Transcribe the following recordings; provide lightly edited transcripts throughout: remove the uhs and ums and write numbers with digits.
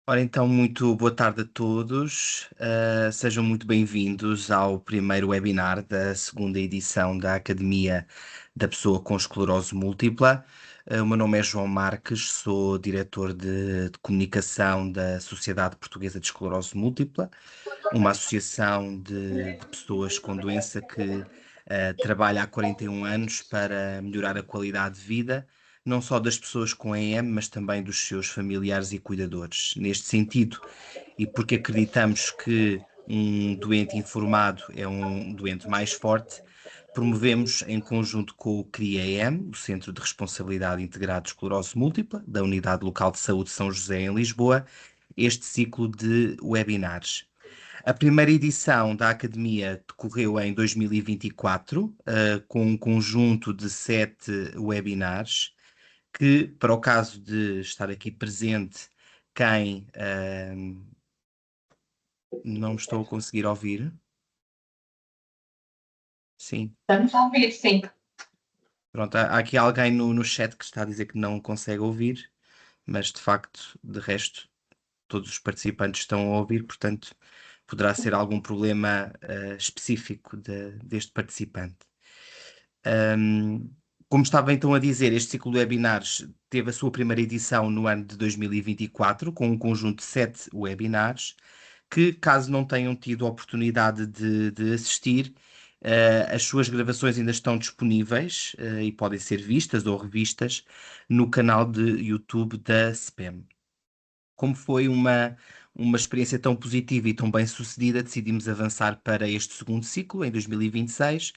Ora, então, muito boa tarde a todos. Sejam muito bem-vindos ao primeiro webinar da segunda edição da Academia da Pessoa com Esclerose Múltipla. O meu nome é João Marques, sou diretor de comunicação da Sociedade Portuguesa de Esclerose Múltipla, uma associação de pessoas com doença que trabalha há 41 anos para melhorar a qualidade de vida, não só das pessoas com EM, mas também dos seus familiares e cuidadores. Neste sentido, e porque acreditamos que um doente informado é um doente mais forte, promovemos, em conjunto com o CRIA-EM, o Centro de Responsabilidade Integrado de Esclerose Múltipla, da Unidade Local de Saúde de São José, em Lisboa, este ciclo de webinars. A primeira edição da Academia decorreu em 2024, com um conjunto de 7 webinars, que, para o caso de estar aqui presente, quem não me estou a conseguir ouvir. Sim, Estamos a ouvir, sim. pronto, há aqui alguém no chat que está a dizer que não consegue ouvir, mas de facto, de resto, todos os participantes estão a ouvir, portanto, poderá ser algum problema específico deste participante. Como estava então a dizer, este ciclo de webinars teve a sua primeira edição no ano de 2024, com um conjunto de 7 webinars, que, caso não tenham tido a oportunidade de assistir, as suas gravações ainda estão disponíveis, e podem ser vistas ou revistas no canal de YouTube da SPEM. Como foi uma experiência tão positiva e tão bem sucedida, decidimos avançar para este segundo ciclo, em 2026,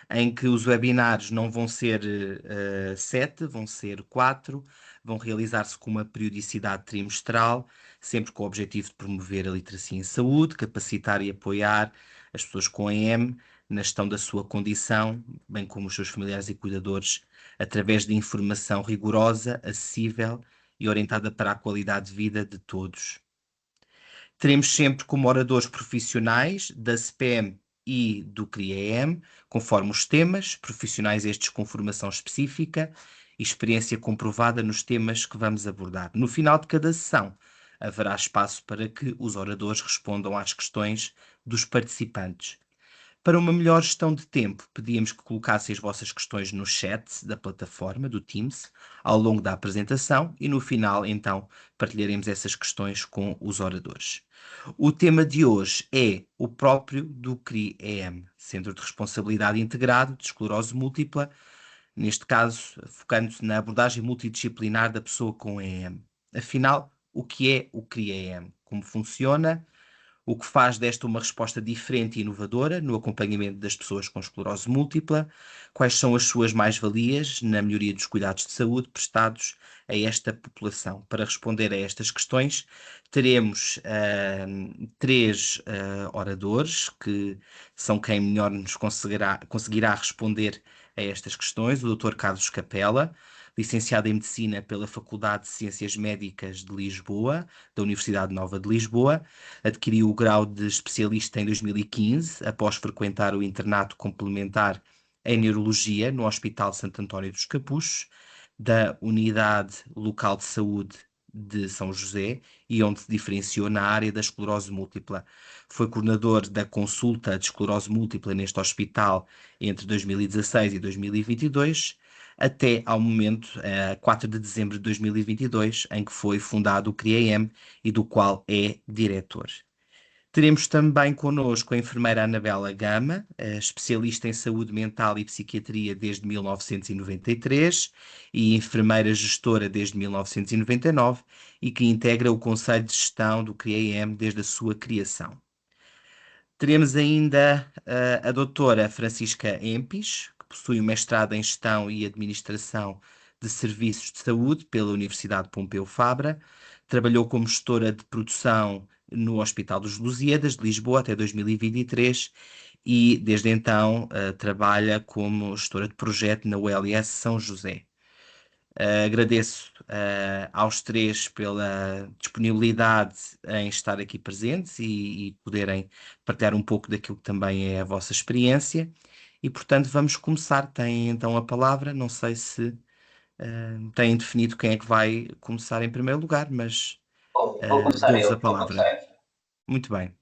em que os webinars não vão ser 7, vão ser 4, vão realizar-se com uma periodicidade trimestral, sempre com o objetivo de promover a literacia em saúde, capacitar e apoiar as pessoas com EM na gestão da sua condição, bem como os seus familiares e cuidadores, através de informação rigorosa, acessível e orientada para a qualidade de vida de todos. Teremos sempre como oradores profissionais da SPEM e do CRIEM, conforme os temas, profissionais estes com formação específica e experiência comprovada nos temas que vamos abordar. No final de cada sessão, haverá espaço para que os oradores respondam às questões dos participantes. Para uma melhor gestão de tempo, pedíamos que colocassem as vossas questões no chat da plataforma do Teams ao longo da apresentação e no final, então, partilharemos essas questões com os oradores. O tema de hoje é o próprio do CRI-EM, Centro de Responsabilidade Integrado de Esclerose Múltipla, neste caso, focando-se na abordagem multidisciplinar da pessoa com EM. Afinal, o que é o CRI-EM? Como funciona? O que faz desta uma resposta diferente e inovadora no acompanhamento das pessoas com esclerose múltipla? Quais são as suas mais-valias na melhoria dos cuidados de saúde prestados a esta população? Para responder a estas questões, teremos três oradores que são quem melhor nos conseguirá responder a estas questões. O Dr. Carlos Capela, licenciado em Medicina pela Faculdade de Ciências Médicas de Lisboa, da Universidade Nova de Lisboa. Adquiriu o grau de especialista em 2015, após frequentar o internato complementar em Neurologia no Hospital Santo António dos Capuchos, da Unidade Local de Saúde de São José, e onde se diferenciou na área da esclerose múltipla. Foi coordenador da consulta de esclerose múltipla neste hospital entre 2016 e 2022, até ao momento, 4 de dezembro de 2022, em que foi fundado o CRIEM e do qual é diretor. Teremos também connosco a enfermeira Anabela Gama, especialista em saúde mental e psiquiatria desde 1993 e enfermeira gestora desde 1999 e que integra o Conselho de Gestão do CRIEM desde a sua criação. Teremos ainda a doutora Francisca Empis, que possui um mestrado em Gestão e Administração de Serviços de Saúde pela Universidade Pompeu Fabra. Trabalhou como gestora de produção no Hospital dos Lusíadas de Lisboa até 2023 e, desde então, trabalha como gestora de projeto na ULS São José. Agradeço aos três pela disponibilidade em estar aqui presentes e poderem partilhar um pouco daquilo que também é a vossa experiência. E, portanto, vamos começar. Têm então a palavra. Não sei se têm definido quem é que vai começar em primeiro lugar, mas Vou começar dou-vos a eu, vou palavra. começar eu. Muito bem.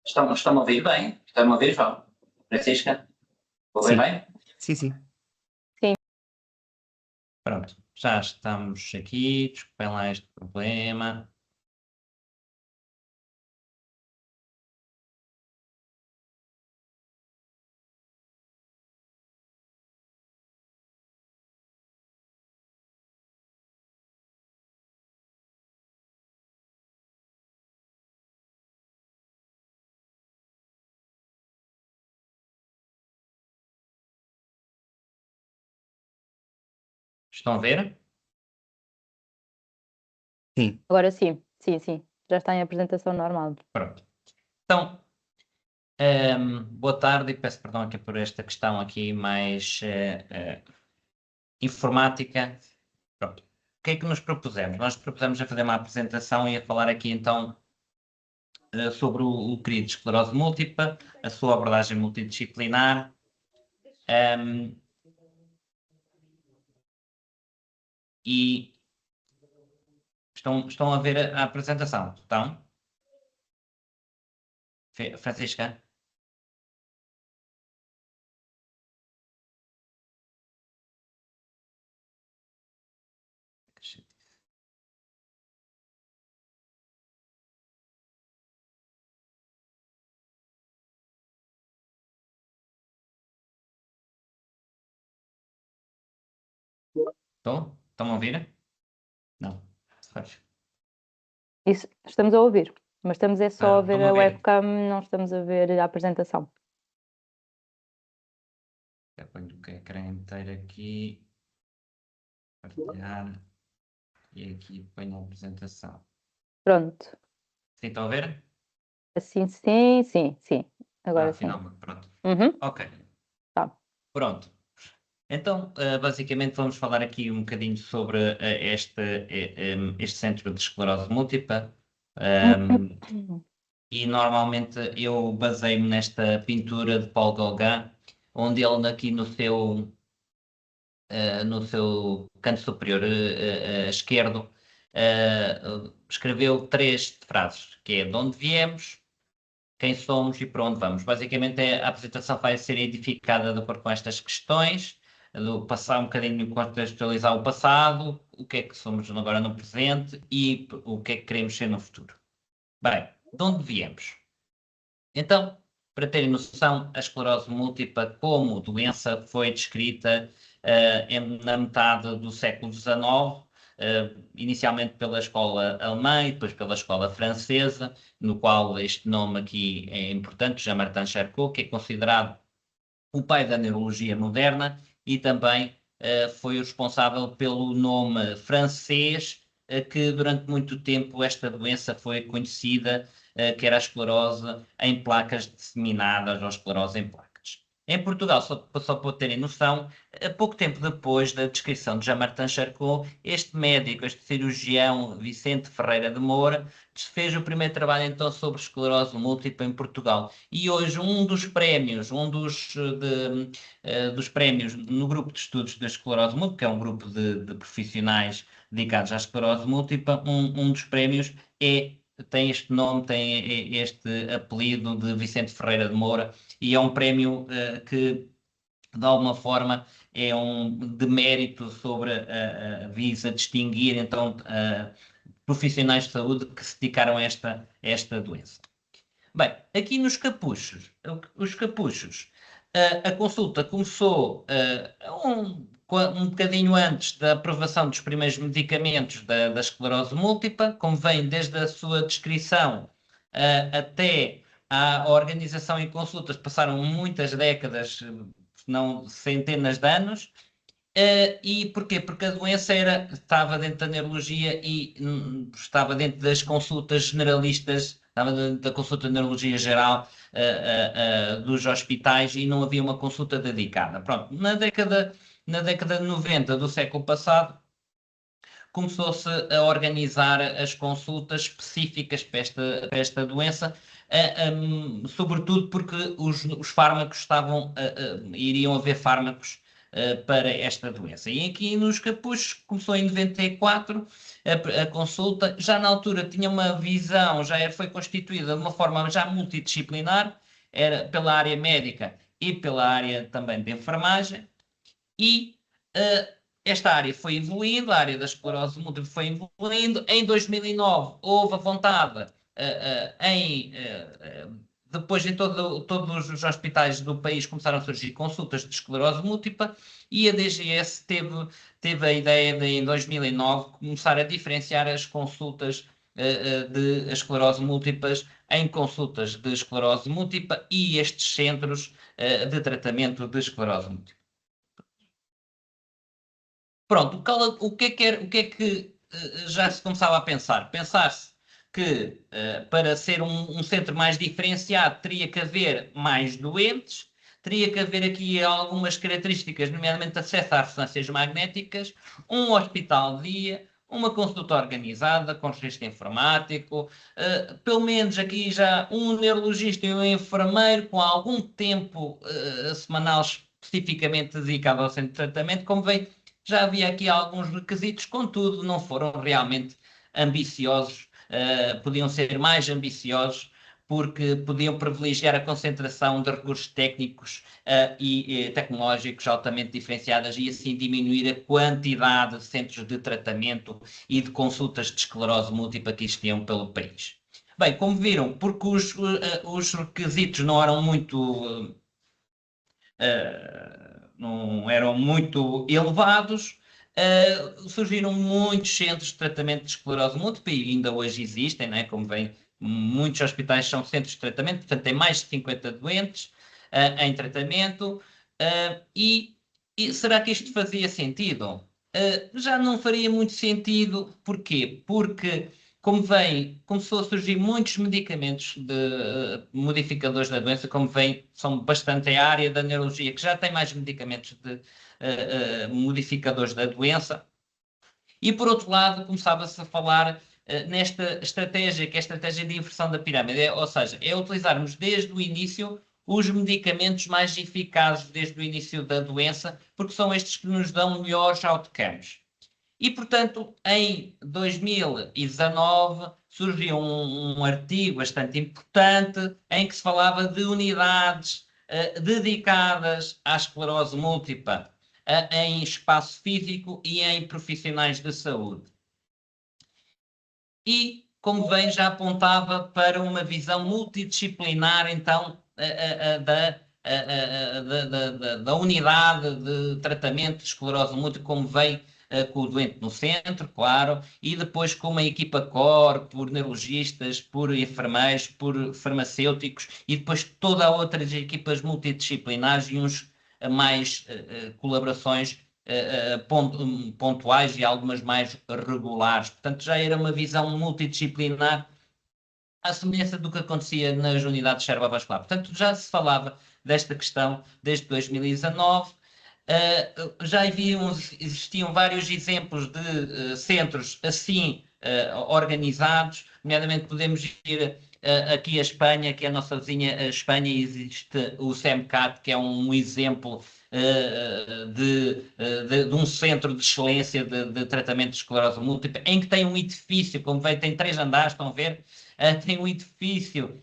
Estão-me a ouvir bem? Estão-me a ouvir, João? Francisca? Vou ver Sim, bem? sim, sim. Pronto, já estamos aqui, desculpem lá este problema. Estão a ver? Sim. Agora sim, sim. Já está em apresentação normal. Pronto. Então, boa tarde e peço perdão aqui por esta questão aqui mais informática. Pronto. O que é que nos propusemos? Nós propusemos a fazer uma apresentação e a falar aqui então sobre o querido esclerose múltipla, a sua abordagem multidisciplinar. E estão a ver a apresentação? Estão? Francisca? Estão? Estão a ouvir? Não. Pois. Isso, estamos a ouvir, mas estamos é só a ver estão a a ver. webcam, não estamos a ver a apresentação. Eu ponho o ecrã inteiro aqui. Partilhar. E aqui ponho a apresentação. Pronto. Sim, estão a ver? Assim, sim. Agora sim. Finalmente, pronto. Uhum. Ok. Tá. Pronto. Então, basicamente vamos falar aqui um bocadinho sobre este centro de esclerose múltipla. E normalmente eu baseio-me nesta pintura de Paul Gauguin, onde ele aqui no seu canto superior esquerdo escreveu 3 frases, que é de onde viemos, quem somos e para onde vamos. Basicamente a apresentação vai ser edificada de acordo com estas questões, do passar um bocadinho, contextualizar o passado, o que é que somos agora no presente e o que é que queremos ser no futuro. Bem, de onde viemos? Então, para terem noção, a esclerose múltipla como doença foi descrita na metade do século XIX, inicialmente pela escola alemã e depois pela escola francesa, no qual este nome aqui é importante, Jean-Martin Charcot, que é considerado o pai da neurologia moderna e também foi o responsável pelo nome francês que durante muito tempo esta doença foi conhecida, que era a esclerose em placas disseminadas ou esclerose em placas. Em Portugal, só para terem noção, pouco tempo depois da descrição de Jean-Martin Charcot, este médico, este cirurgião Vicente Ferreira de Moura, fez o primeiro trabalho então sobre esclerose múltipla em Portugal. E hoje dos prémios no grupo de estudos da esclerose múltipla, que é um grupo de profissionais dedicados à esclerose múltipla, um dos prémios tem este nome, tem este apelido de Vicente Ferreira de Moura, e é um prémio que, de alguma forma, é um demérito sobre visa distinguir, então, profissionais de saúde que se dedicaram a esta doença. Bem, aqui nos capuchos, os capuchos, a consulta começou um bocadinho antes da aprovação dos primeiros medicamentos da esclerose múltipla, como vem desde a sua descrição até à organização e consultas, passaram muitas décadas, se não centenas de anos. E porquê? Porque a doença estava dentro da neurologia e estava dentro das consultas generalistas, estava dentro da consulta de neurologia geral dos hospitais e não havia uma consulta dedicada. Pronto, na década de 90 do século passado, começou-se a organizar as consultas específicas para esta doença, sobretudo porque os fármacos iriam haver fármacos para esta doença. E aqui nos Capuchos começou em 94 a consulta, já na altura tinha uma visão, foi constituída de uma forma já multidisciplinar, era pela área médica e pela área também de enfermagem, e esta área foi evoluindo, a área da esclerose múltipla foi evoluindo. Em 2009 houve a vontade depois em todos os hospitais do país começaram a surgir consultas de esclerose múltipla e a DGS teve a ideia de, em 2009, começar a diferenciar as consultas de esclerose múltiplas em consultas de esclerose múltipla e estes centros de tratamento de esclerose múltipla. Pronto, o que é que já se começava a pensar? Pensar-se que para ser um centro mais diferenciado teria que haver mais doentes, teria que haver aqui algumas características, nomeadamente acesso a ressonâncias magnéticas, um hospital de dia, uma consulta organizada com registro informático, pelo menos aqui já um neurologista e um enfermeiro com algum tempo semanal especificamente dedicado ao centro de tratamento, como vem. Já havia aqui alguns requisitos, contudo, não foram realmente ambiciosos, podiam ser mais ambiciosos, porque podiam privilegiar a concentração de recursos técnicos e tecnológicos altamente diferenciadas e assim diminuir a quantidade de centros de tratamento e de consultas de esclerose múltipla que existiam pelo país. Bem, como viram, porque os requisitos não eram muito não eram muito elevados, surgiram muitos centros de tratamento de esclerose múltipla e ainda hoje existem, né? Como vem, muitos hospitais são centros de tratamento, portanto tem mais de 50 doentes em tratamento e será que isto fazia sentido? Já não faria muito sentido, porquê? Porque começou a surgir muitos medicamentos de modificadores da doença, como vem, são bastante a área da neurologia, que já tem mais medicamentos de modificadores da doença. E, por outro lado, começava-se a falar nesta estratégia, que é a estratégia de inversão da pirâmide, ou seja, é utilizarmos desde o início os medicamentos mais eficazes desde o início da doença, porque são estes que nos dão melhores outcomes. E, portanto, em 2019 surgiu um artigo bastante importante em que se falava de unidades dedicadas à esclerose múltipla em espaço físico e em profissionais de saúde. E, como bem já apontava para uma visão multidisciplinar, então, da unidade de tratamento de esclerose múltipla, como vem com o doente no centro, claro, e depois com uma equipa core, por neurologistas, por enfermeiros, por farmacêuticos, e depois todas outras equipas multidisciplinares e uns mais colaborações pontuais e algumas mais regulares. Portanto, já era uma visão multidisciplinar à semelhança do que acontecia nas unidades cerebrovasculares. Portanto, já se falava desta questão desde 2019. Existiam vários exemplos de centros assim organizados, nomeadamente podemos ir aqui a Espanha, que é a nossa vizinha a Espanha, existe o SEMCAT, que é um exemplo de um centro de excelência de tratamento de esclerose múltipla, em que tem um edifício, como vem, tem 3 andares, estão a ver? Tem um edifício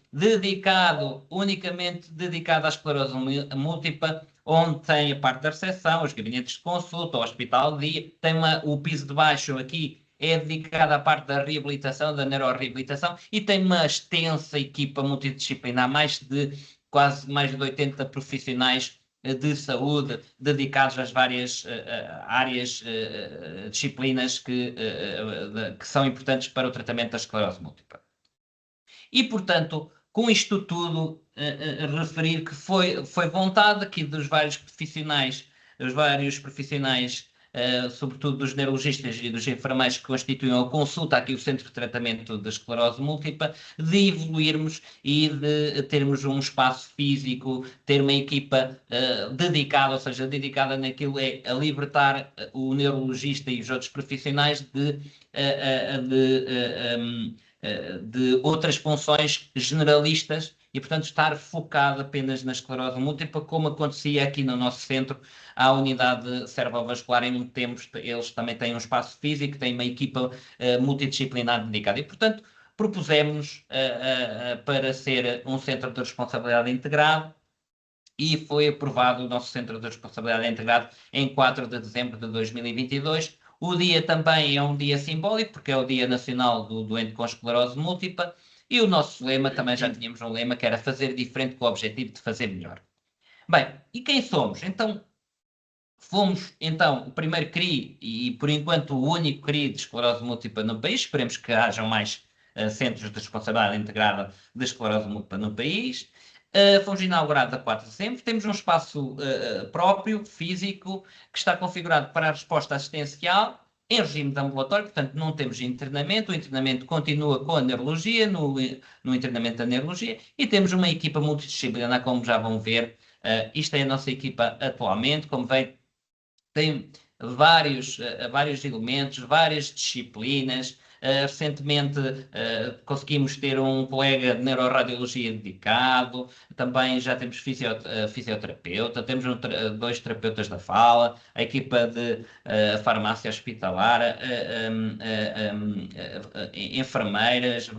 unicamente dedicado à esclerose múltipla, onde tem a parte da recepção, os gabinetes de consulta, o hospital de dia, tem o piso de baixo aqui, é dedicado à parte da reabilitação, da neuroreabilitação, e tem uma extensa equipa multidisciplinar, quase mais de 80 profissionais de saúde dedicados às várias áreas, disciplinas que são importantes para o tratamento da esclerose múltipla. E, portanto, com isto tudo, referir que foi vontade aqui dos vários profissionais, sobretudo dos neurologistas e dos enfermeiros que constituem a consulta aqui o Centro de Tratamento da Esclerose Múltipla, de evoluirmos e de termos um espaço físico, ter uma equipa dedicada, ou seja, dedicada naquilo a libertar o neurologista e os outros profissionais de outras funções generalistas e, portanto, estar focado apenas na esclerose múltipla, como acontecia aqui no nosso centro, à unidade cerebrovascular. Em muito tempo, eles também têm um espaço físico, têm uma equipa multidisciplinar dedicada. E, portanto, propusemos para ser um centro de responsabilidade integrado, e foi aprovado o nosso Centro de Responsabilidade Integrado em 4 de dezembro de 2022. O dia também é um dia simbólico, porque é o Dia Nacional do Doente com Esclerose Múltipla, e o nosso lema, também já tínhamos um lema, que era fazer diferente com o objetivo de fazer melhor. Bem, e quem somos? Então, fomos, então, o primeiro CRI e, por enquanto, o único CRI de esclerose múltipla no país. Esperemos que hajam mais centros de responsabilidade integrada de esclerose múltipla no país. Fomos inaugurados a 4 de dezembro. Temos um espaço próprio, físico, que está configurado para a resposta assistencial em regime de ambulatório, portanto não temos internamento. O internamento continua com a neurologia, no internamento da neurologia, e temos uma equipa multidisciplinar, como já vão ver. Isto é a nossa equipa atualmente, como vem, tem vários elementos, várias disciplinas. Recentemente conseguimos ter um colega de neuroradiologia dedicado, também já temos fisioterapeuta, temos dois terapeutas da fala, a equipa de farmácia hospitalar, enfermeiras,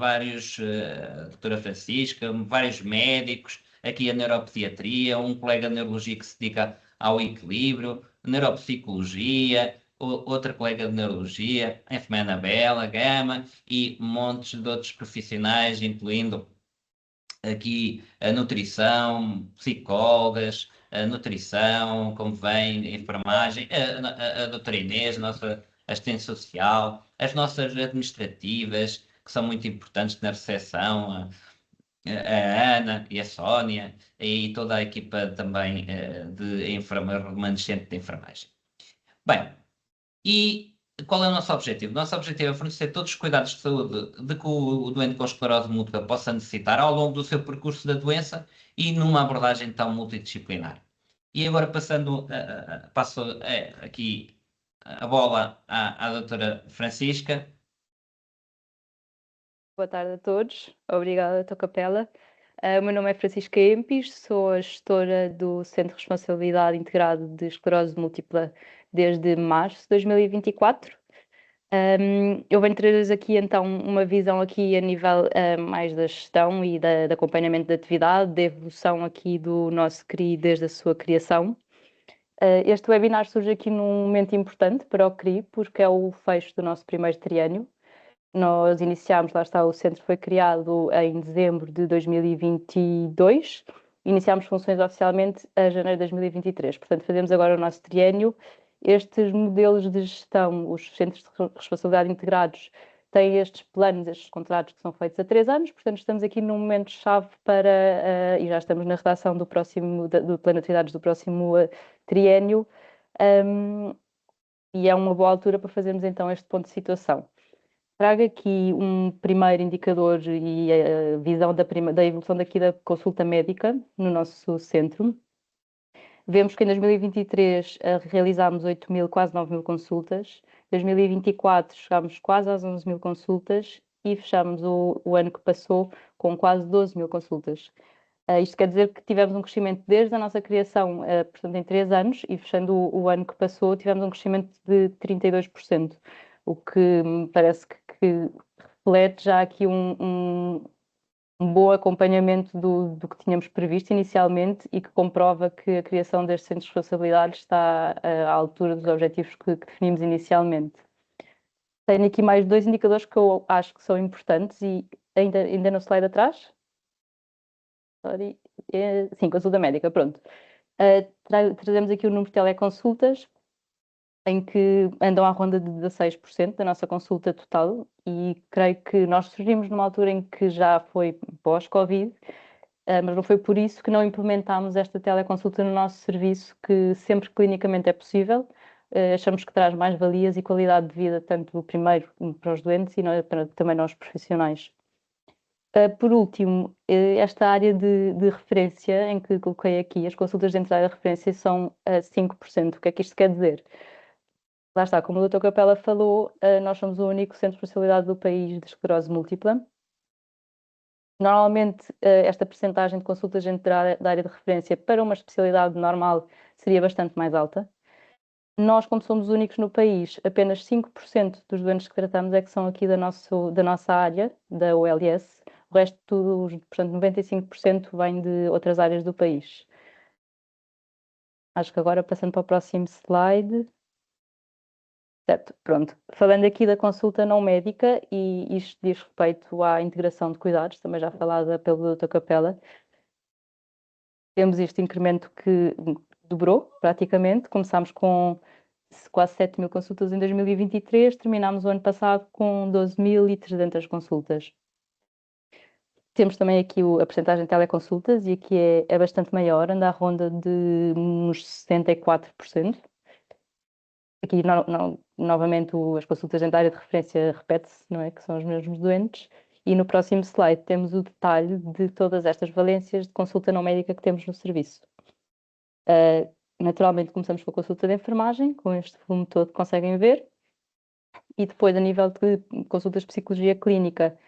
doutora Francisca, vários médicos, aqui a neuropediatria, um colega de neurologia que se dedica ao equilíbrio, neuropsicologia, outra colega de neurologia, a enfermeira Anabela, Gama, e montes de outros profissionais, incluindo aqui a nutrição, psicólogas, a nutrição, como vem, a enfermagem, a doutora Inês, a nossa assistente social, as nossas administrativas, que são muito importantes na recepção, a Ana e a Sónia, e toda a equipa também de remanescente de enfermagem. Bem, e qual é o nosso objetivo? O nosso objetivo é fornecer todos os cuidados de saúde de que o doente com esclerose múltipla possa necessitar ao longo do seu percurso da doença, e numa abordagem tão multidisciplinar. E agora passo aqui a bola à doutora Francisca. Boa tarde a todos. Obrigada, Dr. Capela. O meu nome é Francisca Empis, sou a gestora do Centro de Responsabilidade Integrado de Esclerose Múltipla desde março de 2024. Eu venho trazer aqui então uma visão aqui a nível mais da gestão e de acompanhamento da atividade, da evolução aqui do nosso CRI desde a sua criação. Este webinar surge aqui num momento importante para o CRI, porque é o fecho do nosso primeiro triênio. Nós iniciámos, lá está, o centro foi criado em dezembro de 2022, iniciámos funções oficialmente a janeiro de 2023, portanto fazemos agora o nosso triênio. Estes modelos de gestão, os centros de responsabilidade integrados, têm estes planos, estes contratos que são feitos a 3 anos, portanto estamos aqui num momento-chave para, e já estamos na redação do plano de atividades do próximo triênio, e é uma boa altura para fazermos então este ponto de situação. Trago aqui um primeiro indicador e a visão da evolução daqui da consulta médica no nosso centro. Vemos que em 2023 realizámos 8.000, quase 9.000 consultas. Em 2024 chegámos quase às 11.000 consultas e fechámos o ano que passou com quase 12.000 consultas. Isto quer dizer que tivemos um crescimento desde a nossa criação, portanto, em 3 anos, e fechando o ano que passou, tivemos um crescimento de 32%, o que me parece que reflete já aqui um bom acompanhamento do que tínhamos previsto inicialmente, e que comprova que a criação destes centros de responsabilidade está à altura dos objetivos que definimos inicialmente. Tenho aqui mais 2 indicadores que eu acho que são importantes, e ainda no slide atrás. Sorry. Sim, consulta médica, pronto. Trazemos aqui o número de teleconsultas, em que andam à ronda de 16% da nossa consulta total, e creio que nós surgimos numa altura em que já foi pós-Covid, mas não foi por isso que não implementámos esta teleconsulta no nosso serviço, que sempre clinicamente é possível. Achamos que traz mais valias e qualidade de vida, tanto primeiro para os doentes e também nós profissionais. Por último, esta área de referência em que coloquei aqui, as consultas dentro da área de referência são 5%. O que é que isto quer dizer? Lá está, como o Dr. Capela falou, nós somos o único centro de responsabilidade do país de esclerose múltipla. Normalmente, esta percentagem de consultas dentro da área de referência para uma especialidade normal seria bastante mais alta. Nós, como somos únicos no país, apenas 5% dos doentes que tratamos é que são aqui da nossa área, da OLS. O resto, tudo, portanto, 95% vem de outras áreas do país. Acho que agora, passando para o próximo slide. Certo, pronto. Falando aqui da consulta não médica, e isto diz respeito à integração de cuidados, também já falada pelo Dr. Capela, temos este incremento que dobrou, praticamente. Começámos com quase 7 mil consultas em 2023, terminámos o ano passado com 12.300 consultas. Temos também aqui a percentagem de teleconsultas, e aqui é bastante maior, anda à ronda de uns 64%. Aqui, novamente, as consultas em área de referência repete-se, não é? Que são os mesmos doentes. E no próximo slide temos o detalhe de todas estas valências de consulta não médica que temos no serviço. Naturalmente, começamos com a consulta de enfermagem, com este volume todo que conseguem ver. E depois, a nível de consultas de psicologia clínica,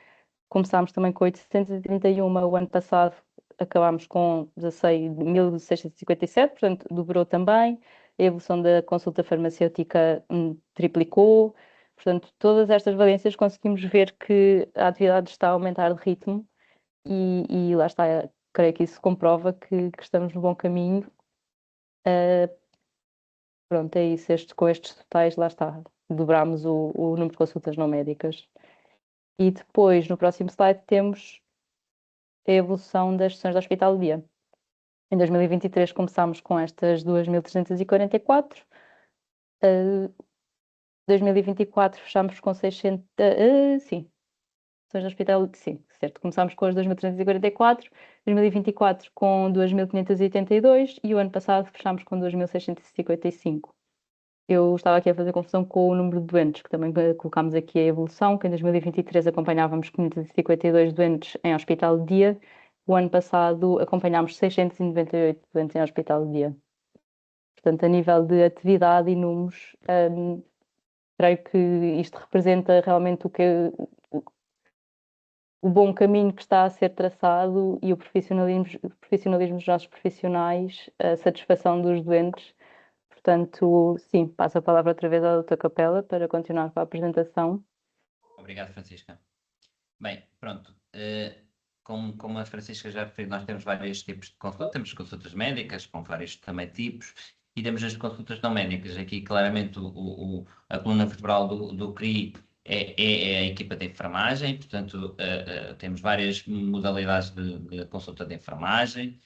começámos também com 831 o ano passado, acabámos com 1.657, portanto, dobrou também. A evolução da consulta farmacêutica triplicou. Portanto, todas estas valências conseguimos ver que a atividade está a aumentar de ritmo e lá está, creio que isso comprova que estamos no bom caminho. Pronto, é isso. Com estes totais, lá está, dobramos o número de consultas não médicas. E depois, no próximo slide, temos a evolução das sessões de hospital de dia. Em 2023 começámos com estas 2.344. 2024 fechámos com 600, sim, sessões de hospital, sim, certo. Começámos com as 2.344, 2024 com 2.582 e o ano passado fechámos com 2.655. Eu estava aqui a fazer confusão com o número de doentes, que também colocámos aqui a evolução, que em 2023 acompanhávamos 552 doentes em hospital de dia, o ano passado acompanhámos 698 doentes em hospital de dia. Portanto, a nível de atividade e números, creio que isto representa realmente o bom caminho que está a ser traçado e o profissionalismo dos nossos profissionais, a satisfação dos doentes. Portanto, sim, passo a palavra outra vez à doutora Capela para continuar com a apresentação. Obrigado, Francisca. Bem, pronto. Como a Francisca já referiu, nós temos vários tipos de consultas. Temos consultas médicas, com vários também tipos, e temos as consultas não médicas. Aqui, claramente, a coluna vertebral do CRI é a equipa de enfermagem, portanto, temos várias modalidades de consulta de enfermagem,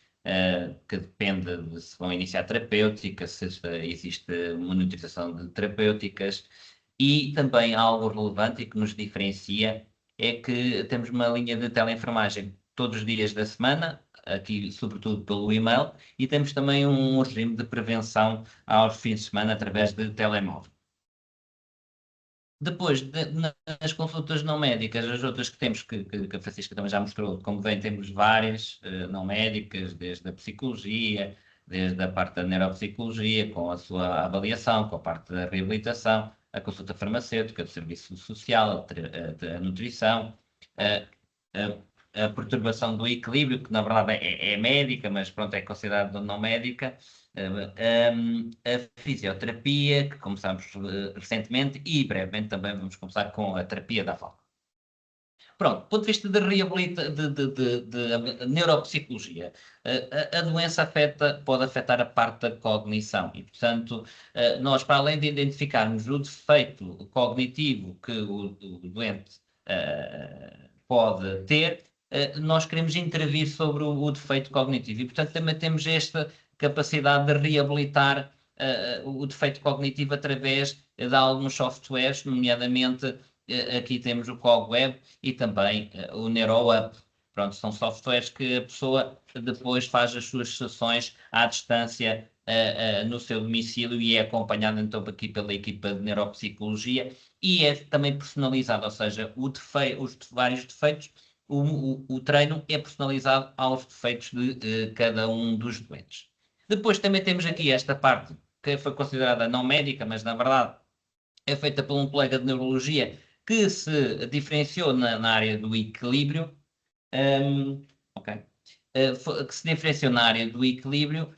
que depende de se vão iniciar terapêutica, se existe monitorização de terapêuticas, e também algo relevante e que nos diferencia é que temos uma linha de teleenfermagem todos os dias da semana, aqui sobretudo pelo e-mail, e temos também um regime de prevenção aos fins de semana através de telemóvel. Depois, nas consultas não médicas, as outras que temos, que a Francisca também já mostrou, como bem, temos várias não médicas, desde a psicologia, desde a parte da neuropsicologia, com a sua avaliação, com a parte da reabilitação, a consulta farmacêutica, do serviço social, a nutrição, a perturbação do equilíbrio, que na verdade é médica, mas pronto, é considerada não médica, a fisioterapia, que começámos recentemente, e brevemente também vamos começar com a terapia da fala. Pronto, do ponto de vista de neuropsicologia, a doença pode afetar a parte da cognição e, portanto, nós, para além de identificarmos o defeito cognitivo que o doente pode ter, nós queremos intervir sobre o defeito cognitivo e, portanto, também temos esta capacidade de reabilitar o defeito cognitivo através de alguns softwares, nomeadamente aqui temos o CogWeb e também o NeuroUp. Pronto, são softwares que a pessoa depois faz as suas sessões à distância no seu domicílio e é acompanhado então aqui pela equipa de neuropsicologia e é também personalizado, ou seja, os vários defeitos, o treino é personalizado aos defeitos de cada um dos doentes. Depois também temos aqui esta parte que foi considerada não médica, mas na verdade é feita por um colega de neurologia que se diferenciou na área do equilíbrio Ok. Que se diferencia na área do equilíbrio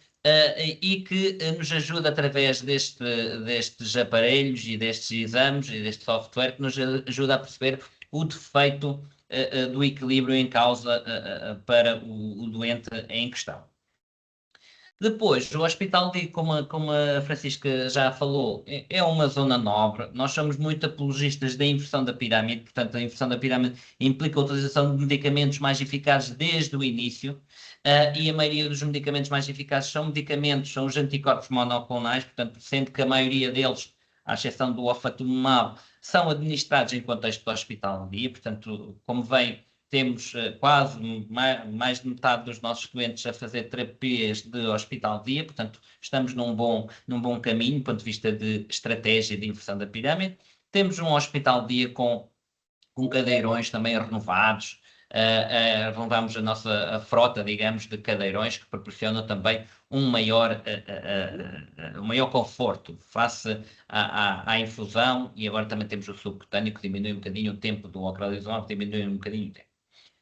e que nos ajuda através destes aparelhos e destes exames e deste software que nos ajuda a perceber o defeito do equilíbrio em causa para o doente em questão. Depois, o Hospital Dia, como a Francisca já falou, é uma zona nobre. Nós somos muito apologistas da inversão da pirâmide, portanto, a inversão da pirâmide implica a utilização de medicamentos mais eficazes desde o início, e a maioria dos medicamentos mais eficazes são os anticorpos monoclonais, portanto, sendo que a maioria deles, à exceção do ofatumumab, são administrados em contexto do Hospital Dia, portanto, como vem temos quase mais de metade dos nossos doentes a fazer terapias de hospital dia, portanto, estamos num bom caminho do ponto de vista de estratégia de inversão da pirâmide. Temos um hospital dia com cadeirões também renovados, renovamos a nossa frota, digamos, de cadeirões que proporcionam também um maior conforto face à infusão, e agora também temos o subcutâneo que diminui um bocadinho o tempo do ocrelizumab, diminui um bocadinho o tempo.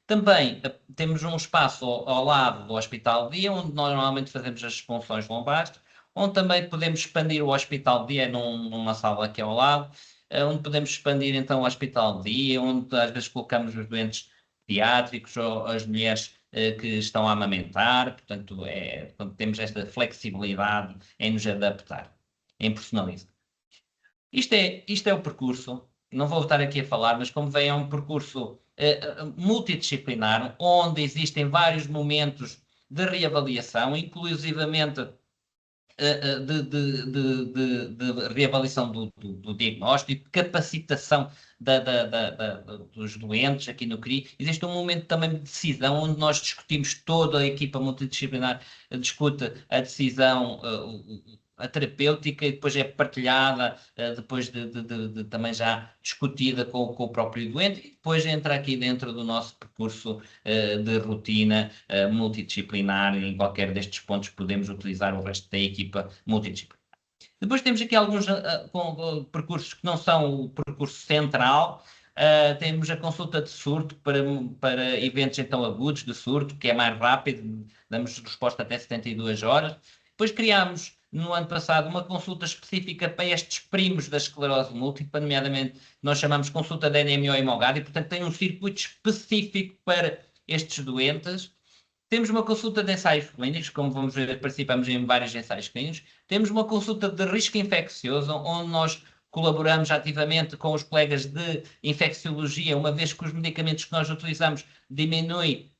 Também temos um espaço ao lado do Hospital Dia, onde nós normalmente fazemos as punções lombares, onde também podemos expandir o Hospital Dia numa sala aqui ao lado, onde podemos expandir então o Hospital Dia, onde às vezes colocamos os doentes pediátricos ou as mulheres que estão a amamentar, portanto, temos esta flexibilidade em nos adaptar, em personalizar. Isto é o percurso, não vou estar aqui a falar, mas como vem, é um percurso multidisciplinar, onde existem vários momentos de reavaliação, inclusivamente de reavaliação do diagnóstico, capacitação dos doentes aqui no CRI. Existe um momento também de decisão, onde nós discutimos, toda a equipa multidisciplinar discute a decisão, a terapêutica, e depois é partilhada, depois de também já discutida com o próprio doente, e depois entra aqui dentro do nosso percurso de rotina multidisciplinar. Em qualquer destes pontos podemos utilizar o resto da equipa multidisciplinar. Depois temos aqui alguns percursos que não são o percurso central. Temos a consulta de surto para eventos então agudos de surto, que é mais rápido, damos resposta até 72 horas. Depois criámos, no ano passado, uma consulta específica para estes primos da esclerose múltipla, nomeadamente nós chamamos consulta de NMO e MOGAD, e portanto tem um circuito específico para estes doentes. Temos uma consulta de ensaios clínicos, como vamos ver, participamos em vários ensaios clínicos. Temos uma consulta de risco infeccioso, onde nós colaboramos ativamente com os colegas de infecciologia, uma vez que os medicamentos que nós utilizamos diminuem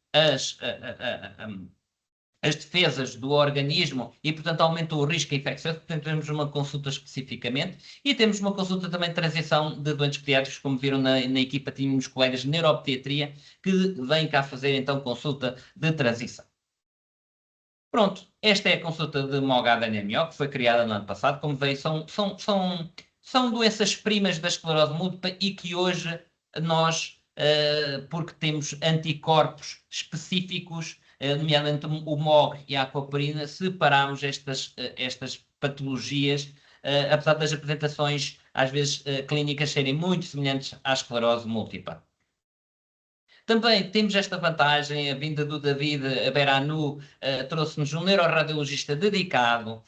as defesas do organismo e, portanto, aumentam o risco infeccioso. Portanto, temos uma consulta especificamente, e temos uma consulta também de transição de doentes pediátricos. Como viram na equipa, tínhamos colegas de neuropediatria que vêm cá fazer então consulta de transição. Pronto, esta é a consulta de MOGAD-NMO, que foi criada no ano passado. Como veem, são doenças primas da esclerose múltipla, e que hoje nós, porque temos anticorpos específicos, nomeadamente o MOG e a aquaporina, separamos estas patologias, apesar das apresentações, às vezes, clínicas serem muito semelhantes à esclerose múltipla. Também temos esta vantagem, a vinda do David Beranu trouxe-nos um neuroradiologista dedicado,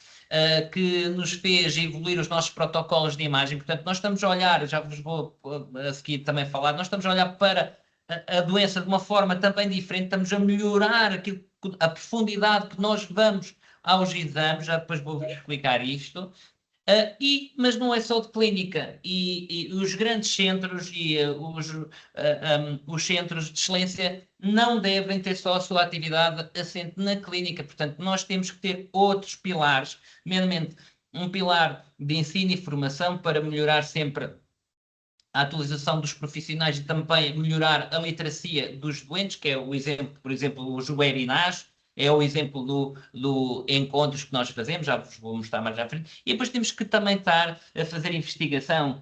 que nos fez evoluir os nossos protocolos de imagem. Portanto, nós estamos a olhar, já vos vou a seguir também falar, nós estamos a olhar para a doença de uma forma também diferente, estamos a melhorar a profundidade que nós vamos aos exames, já depois vou-vos explicar isto. Mas não é só de clínica, e os grandes centros e os centros de excelência não devem ter só a sua atividade assente na clínica. Portanto, nós temos que ter outros pilares, nomeadamente um pilar de ensino e formação para melhorar sempre a atualização dos profissionais e também melhorar a literacia dos doentes, que é o exemplo, por exemplo, os webinars, é o exemplo do encontros que nós fazemos, já vos vou mostrar mais à frente. E depois temos que também estar a fazer investigação.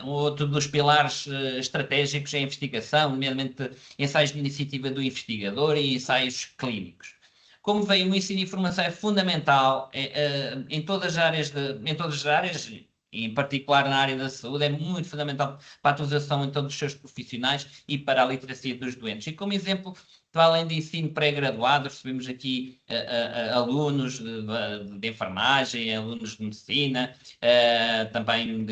Outro dos pilares estratégicos é a investigação, nomeadamente ensaios de iniciativa do investigador e ensaios clínicos. Como veio, o ensino e formação é fundamental em todas as áreas, em particular na área da saúde, é muito fundamental para a atualização então dos seus profissionais e para a literacia dos doentes. E como exemplo, para além de ensino pré-graduado, recebemos aqui alunos de enfermagem, alunos de medicina, também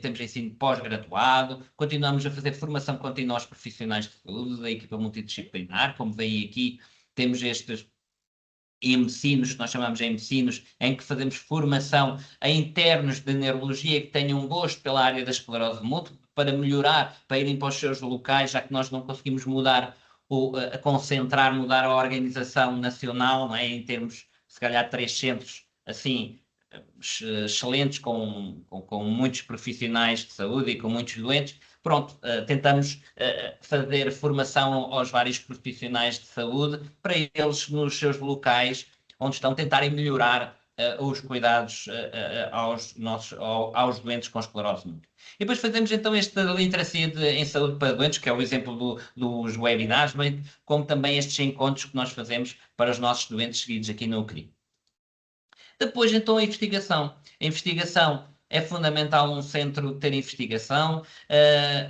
temos ensino pós-graduado, continuamos a fazer formação contínua aos profissionais de saúde, da equipa multidisciplinar, como veem aqui, temos estes emecinos, que nós chamamos de emecinos, em que fazemos formação a internos de neurologia que tenham gosto pela área da esclerose múltipla, para melhorar, para irem para os seus locais, já que nós não conseguimos mudar, concentrar, mudar a organização nacional, não é? Em termos, se calhar, 3 centros, assim, excelentes, com muitos profissionais de saúde e com muitos doentes. Pronto, tentamos fazer formação aos vários profissionais de saúde para eles, nos seus locais, onde estão, tentarem melhorar os cuidados aos doentes com esclerose múltipla. E depois fazemos então esta literacia em saúde para doentes, que é o exemplo dos webinars, bem, como também estes encontros que nós fazemos para os nossos doentes seguidos aqui no UCRI. Depois, então, a investigação. A investigação é fundamental um centro ter investigação,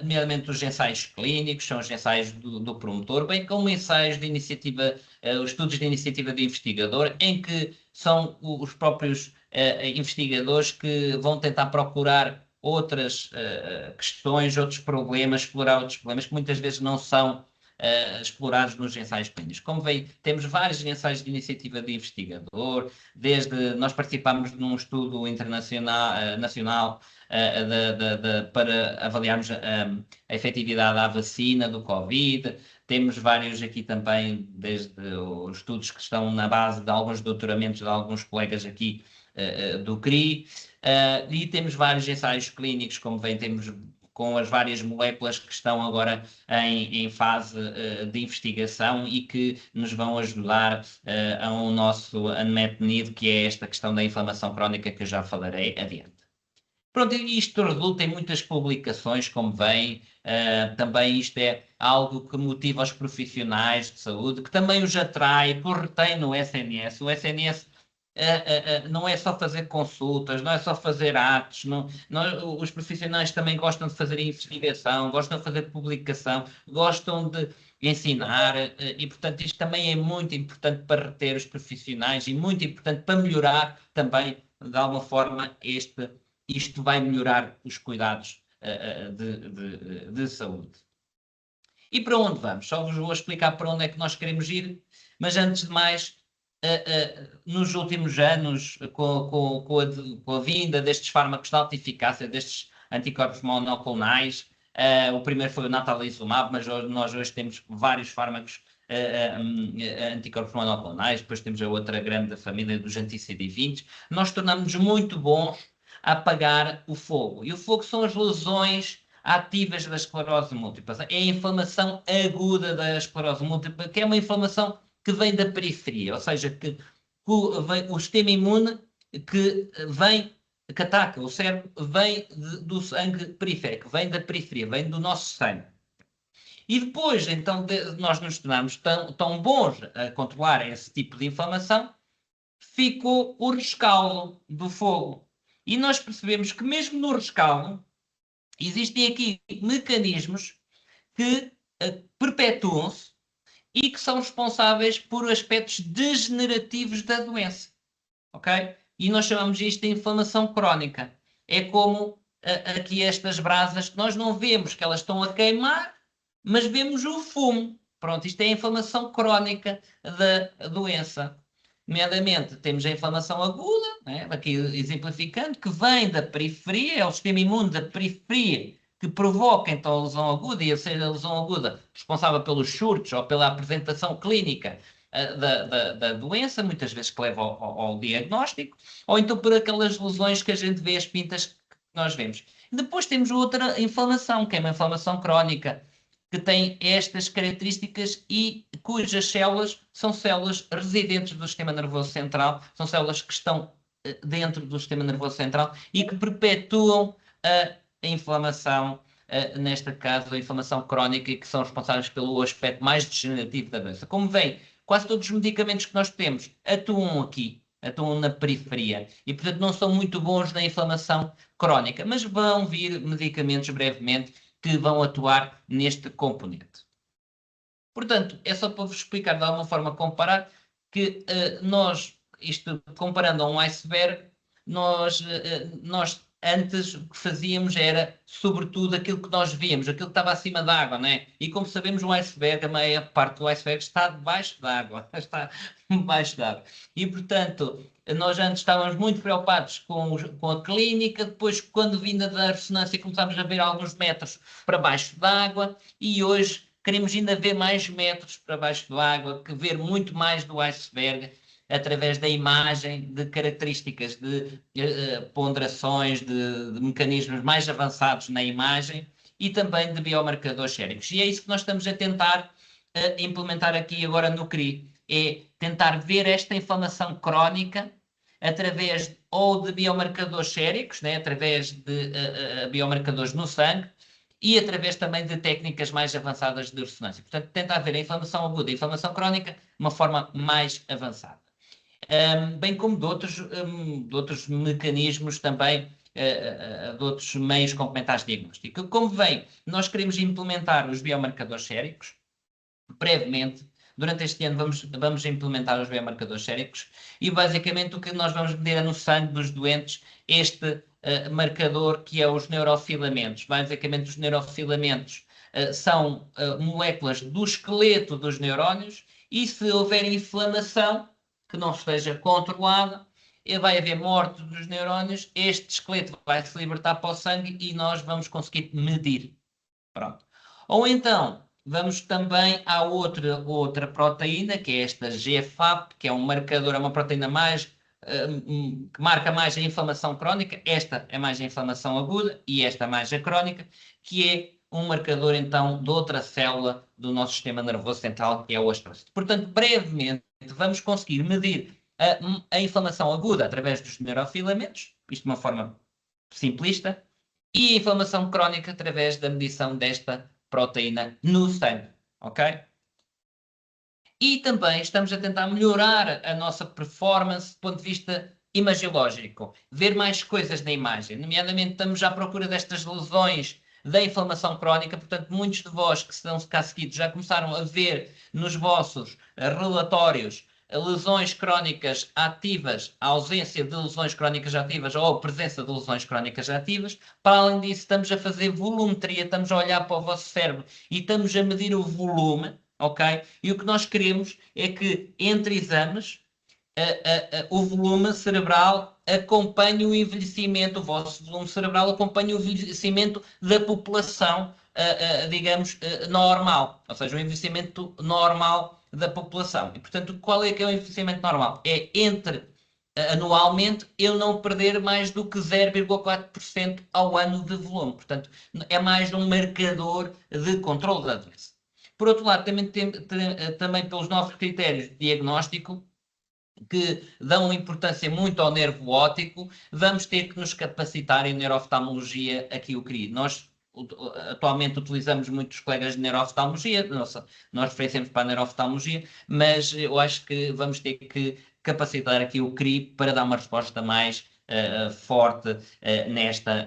nomeadamente os ensaios clínicos, são os ensaios do promotor, bem como ensaios de iniciativa, os estudos de iniciativa do investigador, em que são os próprios investigadores que vão tentar procurar outras questões, outros problemas, explorar outros problemas que muitas vezes não são explorados nos ensaios clínicos. Como veem, temos vários ensaios de iniciativa de investigador, desde nós participamos num estudo internacional, nacional, para avaliarmos a efetividade da vacina do Covid. Temos vários aqui também, desde os estudos que estão na base de alguns doutoramentos de alguns colegas aqui do CRI, e temos vários ensaios clínicos, como veem, temos com as várias moléculas que estão agora em fase de investigação e que nos vão ajudar a um nosso unmet need, que é esta questão da inflamação crónica que eu já falarei adiante. Pronto, e isto resulta em muitas publicações, como veem, também isto é algo que motiva os profissionais de saúde, que também os atrai, que os retém no SNS. O SNS não é só fazer consultas, não é só fazer atos, os profissionais também gostam de fazer investigação, gostam de fazer publicação, gostam de ensinar, e portanto isto também é muito importante para reter os profissionais e muito importante para melhorar também, de alguma forma, isto vai melhorar os cuidados de saúde. E para onde vamos? Só vos vou explicar para onde é que nós queremos ir, mas antes de mais, nos últimos anos, com a vinda destes fármacos de alta eficácia, destes anticorpos monoclonais, o primeiro foi o natalizumab, mas nós hoje temos vários fármacos anticorpos monoclonais, depois temos a outra grande família dos anti-CD20, nós tornamos-nos muito bons a apagar o fogo. E o fogo são as lesões ativas da esclerose múltipla. É a inflamação aguda da esclerose múltipla, que é uma inflamação que vem da periferia, ou seja, que o sistema imune que ataca o cérebro vem do sangue periférico, vem da periferia, vem do nosso sangue. E depois, então, nós nos tornamos tão bons a controlar esse tipo de inflamação, ficou o rescaldo do fogo. E nós percebemos que mesmo no rescaldo, existem aqui mecanismos que perpetuam-se e que são responsáveis por aspectos degenerativos da doença, ok? E nós chamamos isto de inflamação crónica. É como aqui estas brasas que nós não vemos que elas estão a queimar, mas vemos o fumo. Pronto, isto é a inflamação crónica da doença. Nomeadamente, temos a inflamação aguda, né? Aqui exemplificando, que vem da periferia, é o sistema imune da periferia que provoca então a lesão aguda, e a ser a lesão aguda responsável pelos surtos ou pela apresentação clínica da doença, muitas vezes que leva ao diagnóstico, ou então por aquelas lesões que a gente vê, as pintas que nós vemos. E depois temos outra inflamação, que é uma inflamação crónica, que tem estas características e cujas células são células residentes do sistema nervoso central, são células que estão dentro do sistema nervoso central e que perpetuam a inflamação, neste caso a inflamação crónica, e que são responsáveis pelo aspecto mais degenerativo da doença. Como veem, quase todos os medicamentos que nós temos atuam aqui, estão na periferia e, portanto, não são muito bons na inflamação crónica, mas vão vir medicamentos brevemente que vão atuar neste componente. Portanto, é só para vos explicar de alguma forma, comparar, que isto comparando a um iceberg, nós antes o que fazíamos era, sobretudo, aquilo que nós víamos, aquilo que estava acima da água, não é? E como sabemos, o iceberg, a maior parte do iceberg está debaixo da água, está debaixo da água. E, portanto, nós antes estávamos muito preocupados com a clínica, depois, quando vinda da ressonância, começámos a ver alguns metros para baixo da água, e hoje queremos ainda ver mais metros para baixo da água, que ver muito mais do iceberg, através da imagem, de características, de ponderações, de mecanismos mais avançados na imagem e também de biomarcadores séricos. E é isso que nós estamos a tentar implementar aqui agora no CRI, é tentar ver esta inflamação crónica através ou de biomarcadores séricos, né, através de biomarcadores no sangue, e através também de técnicas mais avançadas de ressonância. Portanto, tentar ver a inflamação aguda e a inflamação crónica de uma forma mais avançada. Bem como de outros mecanismos também, de outros meios complementares de diagnóstico. Como vem, nós queremos implementar os biomarcadores séricos, brevemente. Durante este ano vamos implementar os biomarcadores séricos e basicamente o que nós vamos medir é no sangue dos doentes este marcador que é os neurofilamentos. Basicamente os neurofilamentos são moléculas do esqueleto dos neurónios e se houver inflamação que não esteja controlada, vai haver morte dos neurónios, este esqueleto vai se libertar para o sangue e nós vamos conseguir medir. Pronto. Ou então, vamos também à outra proteína, que é esta GFAP, que é um marcador, é uma proteína mais que marca mais a inflamação crónica. Esta é mais a inflamação aguda e esta mais a crónica, que é um marcador, então, de outra célula do nosso sistema nervoso central, que é o astrócito. Portanto, brevemente, vamos conseguir medir a inflamação aguda através dos neurofilamentos, isto de uma forma simplista, e a inflamação crónica através da medição desta proteína no sangue, ok? E também estamos a tentar melhorar a nossa performance do ponto de vista imagiológico, ver mais coisas na imagem, nomeadamente estamos à procura destas lesões da inflamação crónica, portanto muitos de vós que estão cá seguidos já começaram a ver nos vossos relatórios lesões crónicas ativas, a ausência de lesões crónicas ativas ou a presença de lesões crónicas ativas. Para além disso, estamos a fazer volumetria, estamos a olhar para o vosso cérebro e estamos a medir o volume, ok? E o que nós queremos é que, entre exames, o volume cerebral acompanhe o envelhecimento, o vosso volume cerebral acompanhe o envelhecimento da população, digamos, normal, ou seja, o envelhecimento normal da população. E, portanto, qual é que é o envelhecimento normal? É anualmente eu não perder mais do que 0,4% ao ano de volume. Portanto, é mais um marcador de controle da doença. Por outro lado, também pelos nossos critérios de diagnóstico, que dão importância muito ao nervo óptico, vamos ter que nos capacitar em neuroftalmologia aqui o CRI. Nós atualmente utilizamos muitos colegas de neuroftalmologia, nós referenciamos para a neuroftalmologia, mas eu acho que vamos ter que capacitar aqui o CRI para dar uma resposta mais forte nesta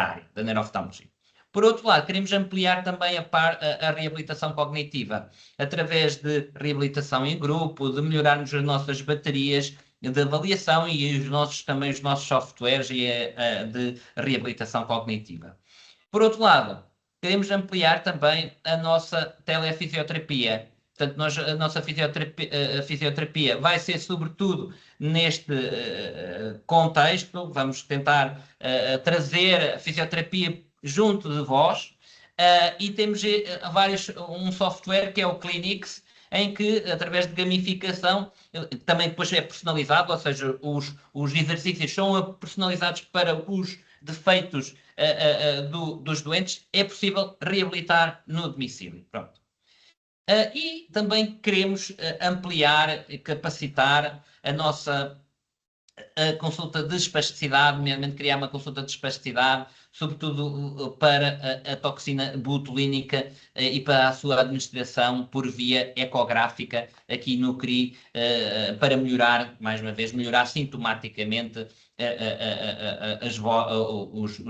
área da neuroftalmologia. Por outro lado, queremos ampliar também a reabilitação cognitiva, através de reabilitação em grupo, de melhorarmos as nossas baterias de avaliação e também os nossos softwares de reabilitação cognitiva. Por outro lado, queremos ampliar também a nossa telefisioterapia. Portanto, a nossa fisioterapia vai ser sobretudo neste contexto, vamos tentar trazer a fisioterapia junto de vós, e temos um software que é o Clinics, em que, através de gamificação, também depois é personalizado, ou seja, os exercícios são personalizados para os defeitos dos doentes, é possível reabilitar no domicílio. Pronto. E também queremos ampliar e capacitar a nossa consulta de espasticidade, nomeadamente criar uma consulta de espasticidade sobretudo para a toxina botulínica e para a sua administração por via ecográfica aqui no CRI, para melhorar, mais uma vez, melhorar sintomaticamente os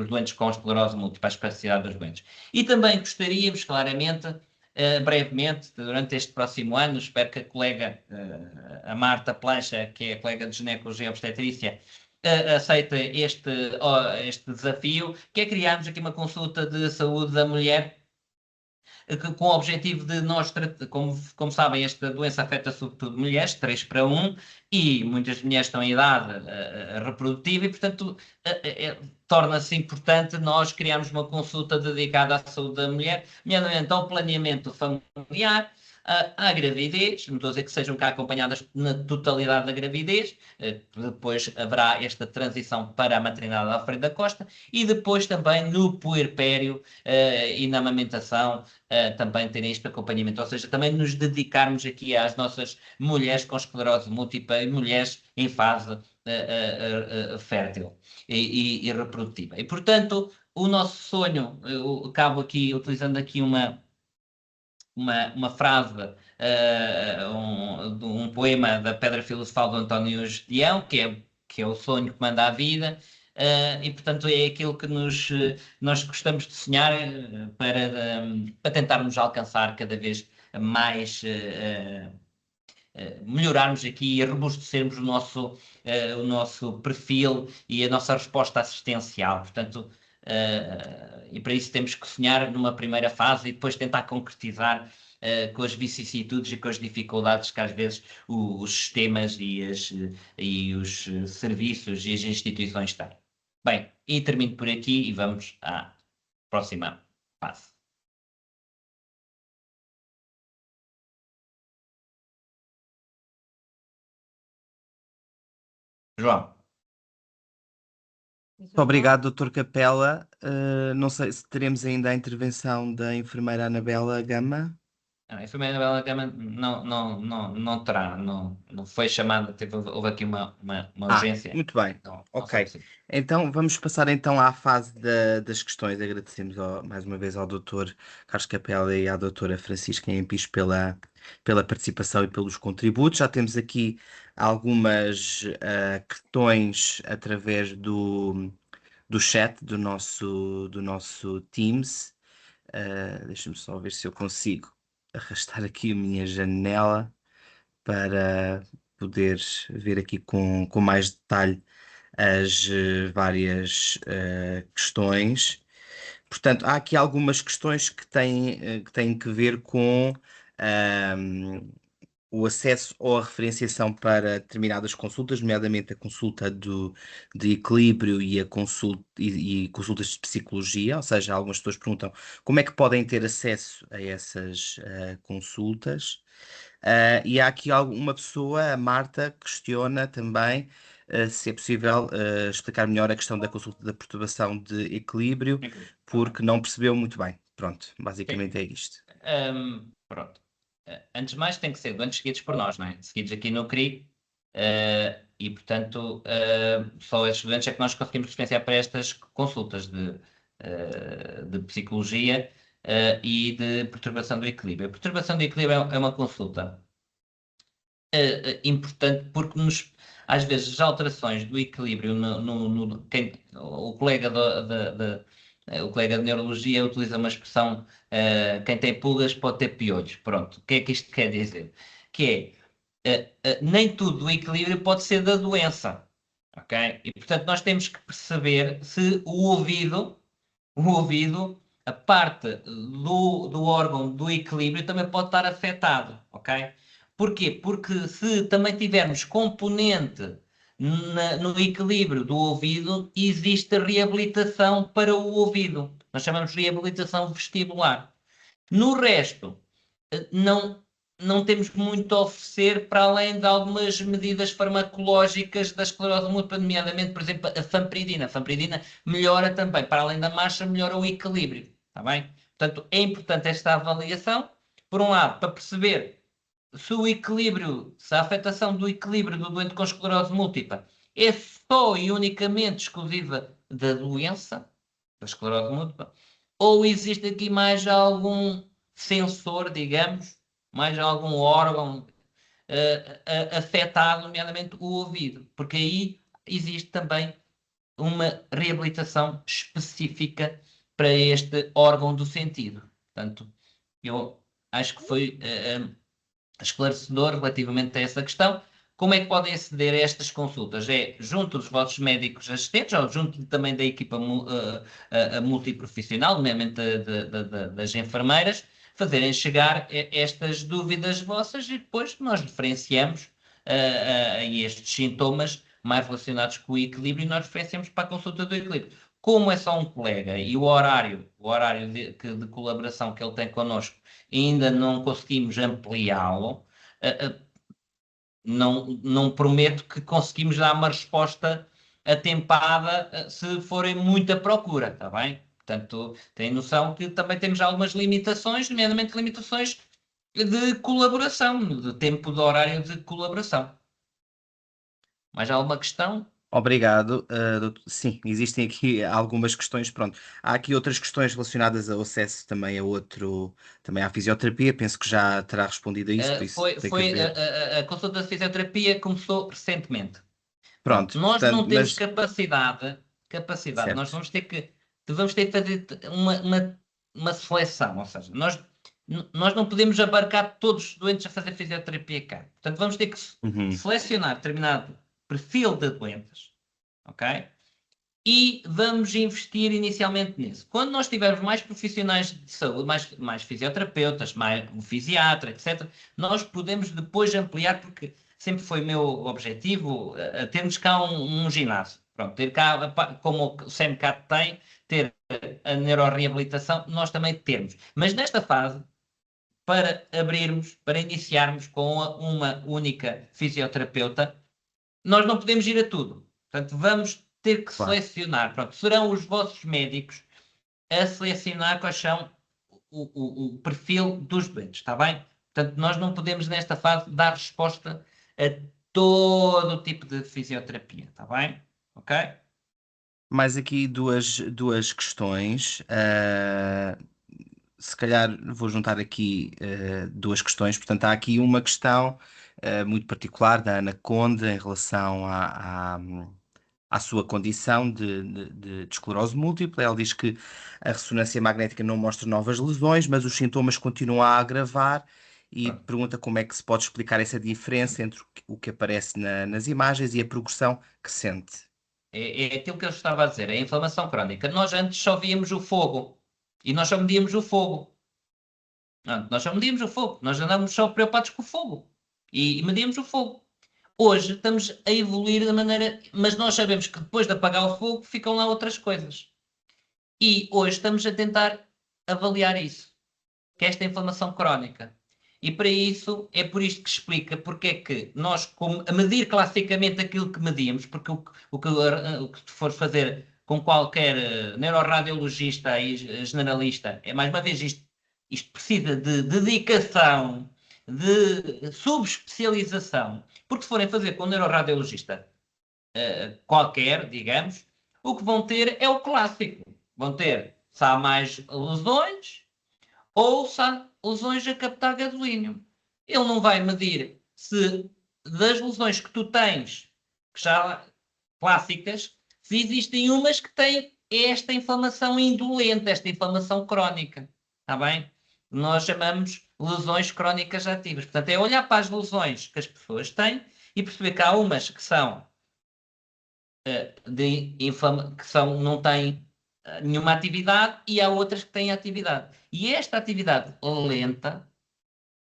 doentes com esclerose múltipla, a espasticidade dos doentes. E também gostaríamos, claramente, brevemente, durante este próximo ano, espero que a colega, a Marta Plancha, que é a colega de Ginecologia e Obstetrícia, aceita este desafio, que é criarmos aqui uma consulta de saúde da mulher com o objetivo de nós, como sabem, esta doença afeta sobretudo mulheres, 3 para 1, e muitas mulheres estão em idade reprodutiva e, portanto, torna-se importante nós criarmos uma consulta dedicada à saúde da mulher, nomeadamente ao planeamento familiar, à gravidez, não estou a dizer que sejam cá acompanhadas na totalidade da gravidez, depois haverá esta transição para a maternidade à frente da costa, e depois também no puerpério e na amamentação também terem este acompanhamento, ou seja, também nos dedicarmos aqui às nossas mulheres com esclerose múltipla e mulheres em fase fértil e reprodutiva. E, portanto, o nosso sonho, eu acabo aqui utilizando aqui uma frase de um poema da Pedra Filosofal do António Gedeão, que é o sonho que manda a vida, e portanto é aquilo que nós gostamos de sonhar para tentarmos alcançar cada vez mais, melhorarmos aqui e robustecermos o nosso perfil e a nossa resposta assistencial. Portanto, e para isso temos que sonhar numa primeira fase e depois tentar concretizar com as vicissitudes e com as dificuldades que às vezes os sistemas e os serviços e as instituições têm. Bem, e termino por aqui e vamos à próxima fase. João. Muito obrigado, Dr. Capela. Não sei se teremos ainda a intervenção da enfermeira Anabela Gama. A enfermeira Anabela Gama não terá, não foi chamada, houve aqui uma urgência. Muito bem, ok. Não então vamos passar então à fase das questões. Agradecemos mais uma vez ao Dr. Carlos Capela e à Dra. Francisca Empis pela participação e pelos contributos. Já temos aqui algumas questões através do chat do nosso Teams. Deixa-me só ver se eu consigo arrastar aqui a minha janela para poder ver aqui com mais detalhe as várias questões. Portanto, há aqui algumas questões que têm que ver com o acesso ou a referenciação para determinadas consultas, nomeadamente a consulta de equilíbrio e a e consultas de psicologia, ou seja, algumas pessoas perguntam como é que podem ter acesso a essas consultas. E há aqui uma pessoa, a Marta, que questiona também se é possível explicar melhor a questão da consulta da perturbação de equilíbrio, porque não percebeu muito bem. Pronto, basicamente é isto. Pronto. Antes de mais, tem que ser doentes seguidos por nós, não é? Seguidos aqui no CRI, e portanto, só esses doentes é que nós conseguimos referenciar para estas consultas de psicologia e de perturbação do equilíbrio. A perturbação do equilíbrio é uma consulta importante porque às vezes as alterações do equilíbrio o colega o colega de neurologia utiliza uma expressão, quem tem pulgas pode ter piolhos. Pronto, o que é que isto quer dizer? Que nem tudo o equilíbrio pode ser da doença, ok? E portanto nós temos que perceber se o ouvido, a parte do órgão do equilíbrio também pode estar afetado, ok? Porquê? Porque se também tivermos componente no equilíbrio do ouvido, existe reabilitação para o ouvido. Nós chamamos de reabilitação vestibular. No resto, não temos muito a oferecer para além de algumas medidas farmacológicas da esclerose múltipla, nomeadamente, por exemplo, a fampridina. A fampridina melhora também, para além da marcha, melhora o equilíbrio. Está bem? Portanto, é importante esta avaliação, por um lado, para perceber se a afetação do equilíbrio do doente com esclerose múltipla é só e unicamente exclusiva da doença, da esclerose múltipla, ou existe aqui mais algum sensor, digamos, mais algum órgão afetado, nomeadamente o ouvido, porque aí existe também uma reabilitação específica para este órgão do sentido. Portanto, eu acho que foi esclarecedor relativamente a essa questão. Como é que podem aceder a estas consultas? É junto dos vossos médicos assistentes ou junto também da equipa multiprofissional, nomeadamente das enfermeiras, fazerem chegar estas dúvidas vossas e depois nós referenciamos estes sintomas mais relacionados com o equilíbrio e nós referenciamos para a consulta do equilíbrio. Como é só um colega e o horário de colaboração que ele tem connosco ainda não conseguimos ampliá-lo, não prometo que conseguimos dar uma resposta atempada se forem muita procura, está bem? Portanto, tem noção que também temos algumas limitações, nomeadamente limitações de colaboração, de tempo de horário de colaboração. Mais alguma questão? Obrigado, doutor. Sim, existem aqui algumas questões. Pronto, há aqui outras questões relacionadas ao acesso também também à fisioterapia. Penso que já terá respondido a isso, por isso tem que haver. A consulta de fisioterapia começou recentemente. Pronto, Pronto, nós portanto, não temos mas capacidade, nós certo. vamos ter que fazer uma seleção, ou seja, nós não podemos abarcar todos os doentes a fazer fisioterapia cá. Portanto, vamos ter que Uhum. selecionar determinado perfil de doentes, ok? E vamos investir inicialmente nisso. Quando nós tivermos mais profissionais de saúde, mais fisioterapeutas, mais um fisiatra, etc., nós podemos depois ampliar, porque sempre foi meu objetivo termos cá um ginásio. Pronto, ter cá, como o SEMCAT tem, ter a neuroreabilitação, nós também temos. Mas nesta fase, para iniciarmos com uma única fisioterapeuta, nós não podemos ir a tudo. Portanto, vamos ter que Claro. selecionar. Pronto, serão os vossos médicos a selecionar quais são o perfil dos doentes, está bem? Portanto, nós não podemos nesta fase dar resposta a todo o tipo de fisioterapia, está bem? Ok? Mais aqui duas questões. Se calhar vou juntar aqui duas questões. Portanto, há aqui uma questão muito particular da Ana Conde em relação à sua condição de esclerose múltipla. Ela diz que a ressonância magnética não mostra novas lesões, mas os sintomas continuam a agravar e Pronto. pergunta como é que se pode explicar essa diferença entre o que aparece nas imagens e a progressão que sente. É aquilo que eu estava a dizer, é a inflamação crónica. Nós antes só víamos o fogo e nós só medíamos o fogo. Não, nós só medíamos o fogo, nós andamos só preocupados com o fogo e medíamos o fogo. Hoje estamos a evoluir da maneira, mas nós sabemos que depois de apagar o fogo ficam lá outras coisas. E hoje estamos a tentar avaliar isso, que é esta inflamação crónica. E para isso, é por isto que explica porque é que nós, a medir classicamente aquilo que medíamos, porque o que tu fores fazer com qualquer neuroradiologista e generalista, é mais uma vez isto precisa de dedicação, de subespecialização, porque se forem fazer com um neuroradiologista qualquer, digamos, o que vão ter é o clássico. Vão ter se há mais lesões ou se há lesões a captar gasolínio. Ele não vai medir se das lesões que tu tens, que já clássicas, se existem umas que têm esta inflamação indolente, esta inflamação crónica. Está bem? Nós chamamos lesões crónicas ativas. Portanto, é olhar para as lesões que as pessoas têm e perceber que há umas que são não têm nenhuma atividade e há outras que têm atividade. E esta atividade lenta,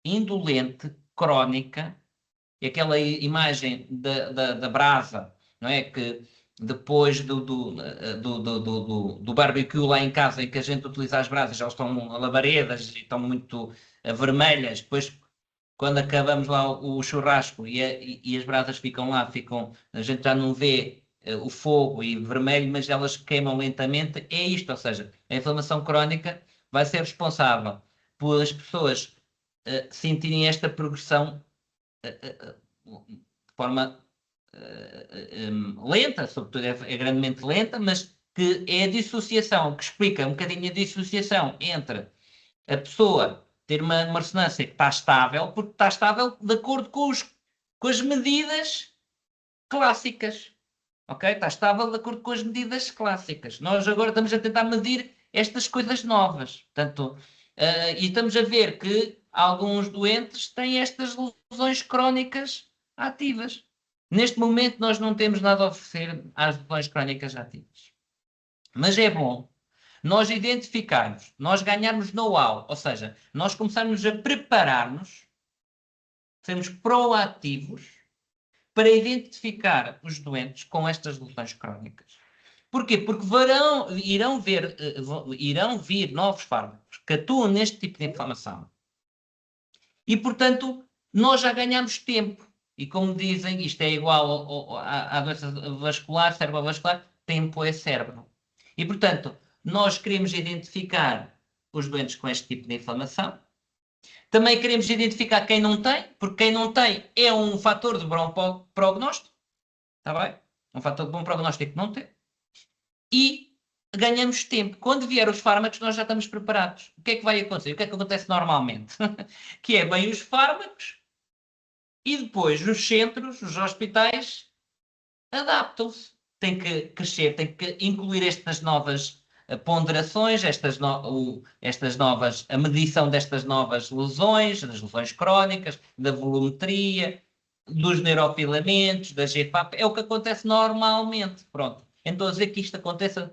indolente, crónica, é aquela imagem da brasa, não é? Que depois do barbecue lá em casa, em que a gente utiliza as brasas, elas estão labaredas e estão muito vermelhas, depois quando acabamos lá o churrasco e as brasas ficam lá, a gente já não vê o fogo e vermelho, mas elas queimam lentamente, é isto, ou seja, a inflamação crónica vai ser responsável por as pessoas sentirem esta progressão de forma lenta, sobretudo é grandemente lenta, mas que é a dissociação, que explica um bocadinho a dissociação entre a pessoa ter uma ressonância que está estável, porque está estável de acordo com as medidas clássicas. Ok? Está estável de acordo com as medidas clássicas. Nós agora estamos a tentar medir estas coisas novas. Portanto, e estamos a ver que alguns doentes têm estas lesões crónicas ativas. Neste momento, nós não temos nada a oferecer às lesões crónicas ativas. Mas é bom nós identificarmos, nós ganharmos know-how, ou seja, nós começarmos a preparar-nos, sermos proativos para identificar os doentes com estas lesões crónicas. Porquê? Porque irão vir novos fármacos que atuam neste tipo de inflamação. E, portanto, nós já ganhamos tempo. E como dizem, isto é igual à doença vascular, cerebrovascular, tempo é cérebro. E, portanto, nós queremos identificar os doentes com este tipo de inflamação. Também queremos identificar quem não tem, porque quem não tem é um fator de bom prognóstico. Está bem? Um fator de bom prognóstico não tem. E ganhamos tempo. Quando vier os fármacos, nós já estamos preparados. O que é que vai acontecer? O que é que acontece normalmente? Que é bem os fármacos e depois os centros, os hospitais, adaptam-se. Tem que crescer, tem que incluir estas novas ponderações, a medição destas novas lesões, das lesões crónicas, da volumetria, dos neurofilamentos, da GFAP. É o que acontece normalmente. Pronto. Então, a dizer que isto aconteça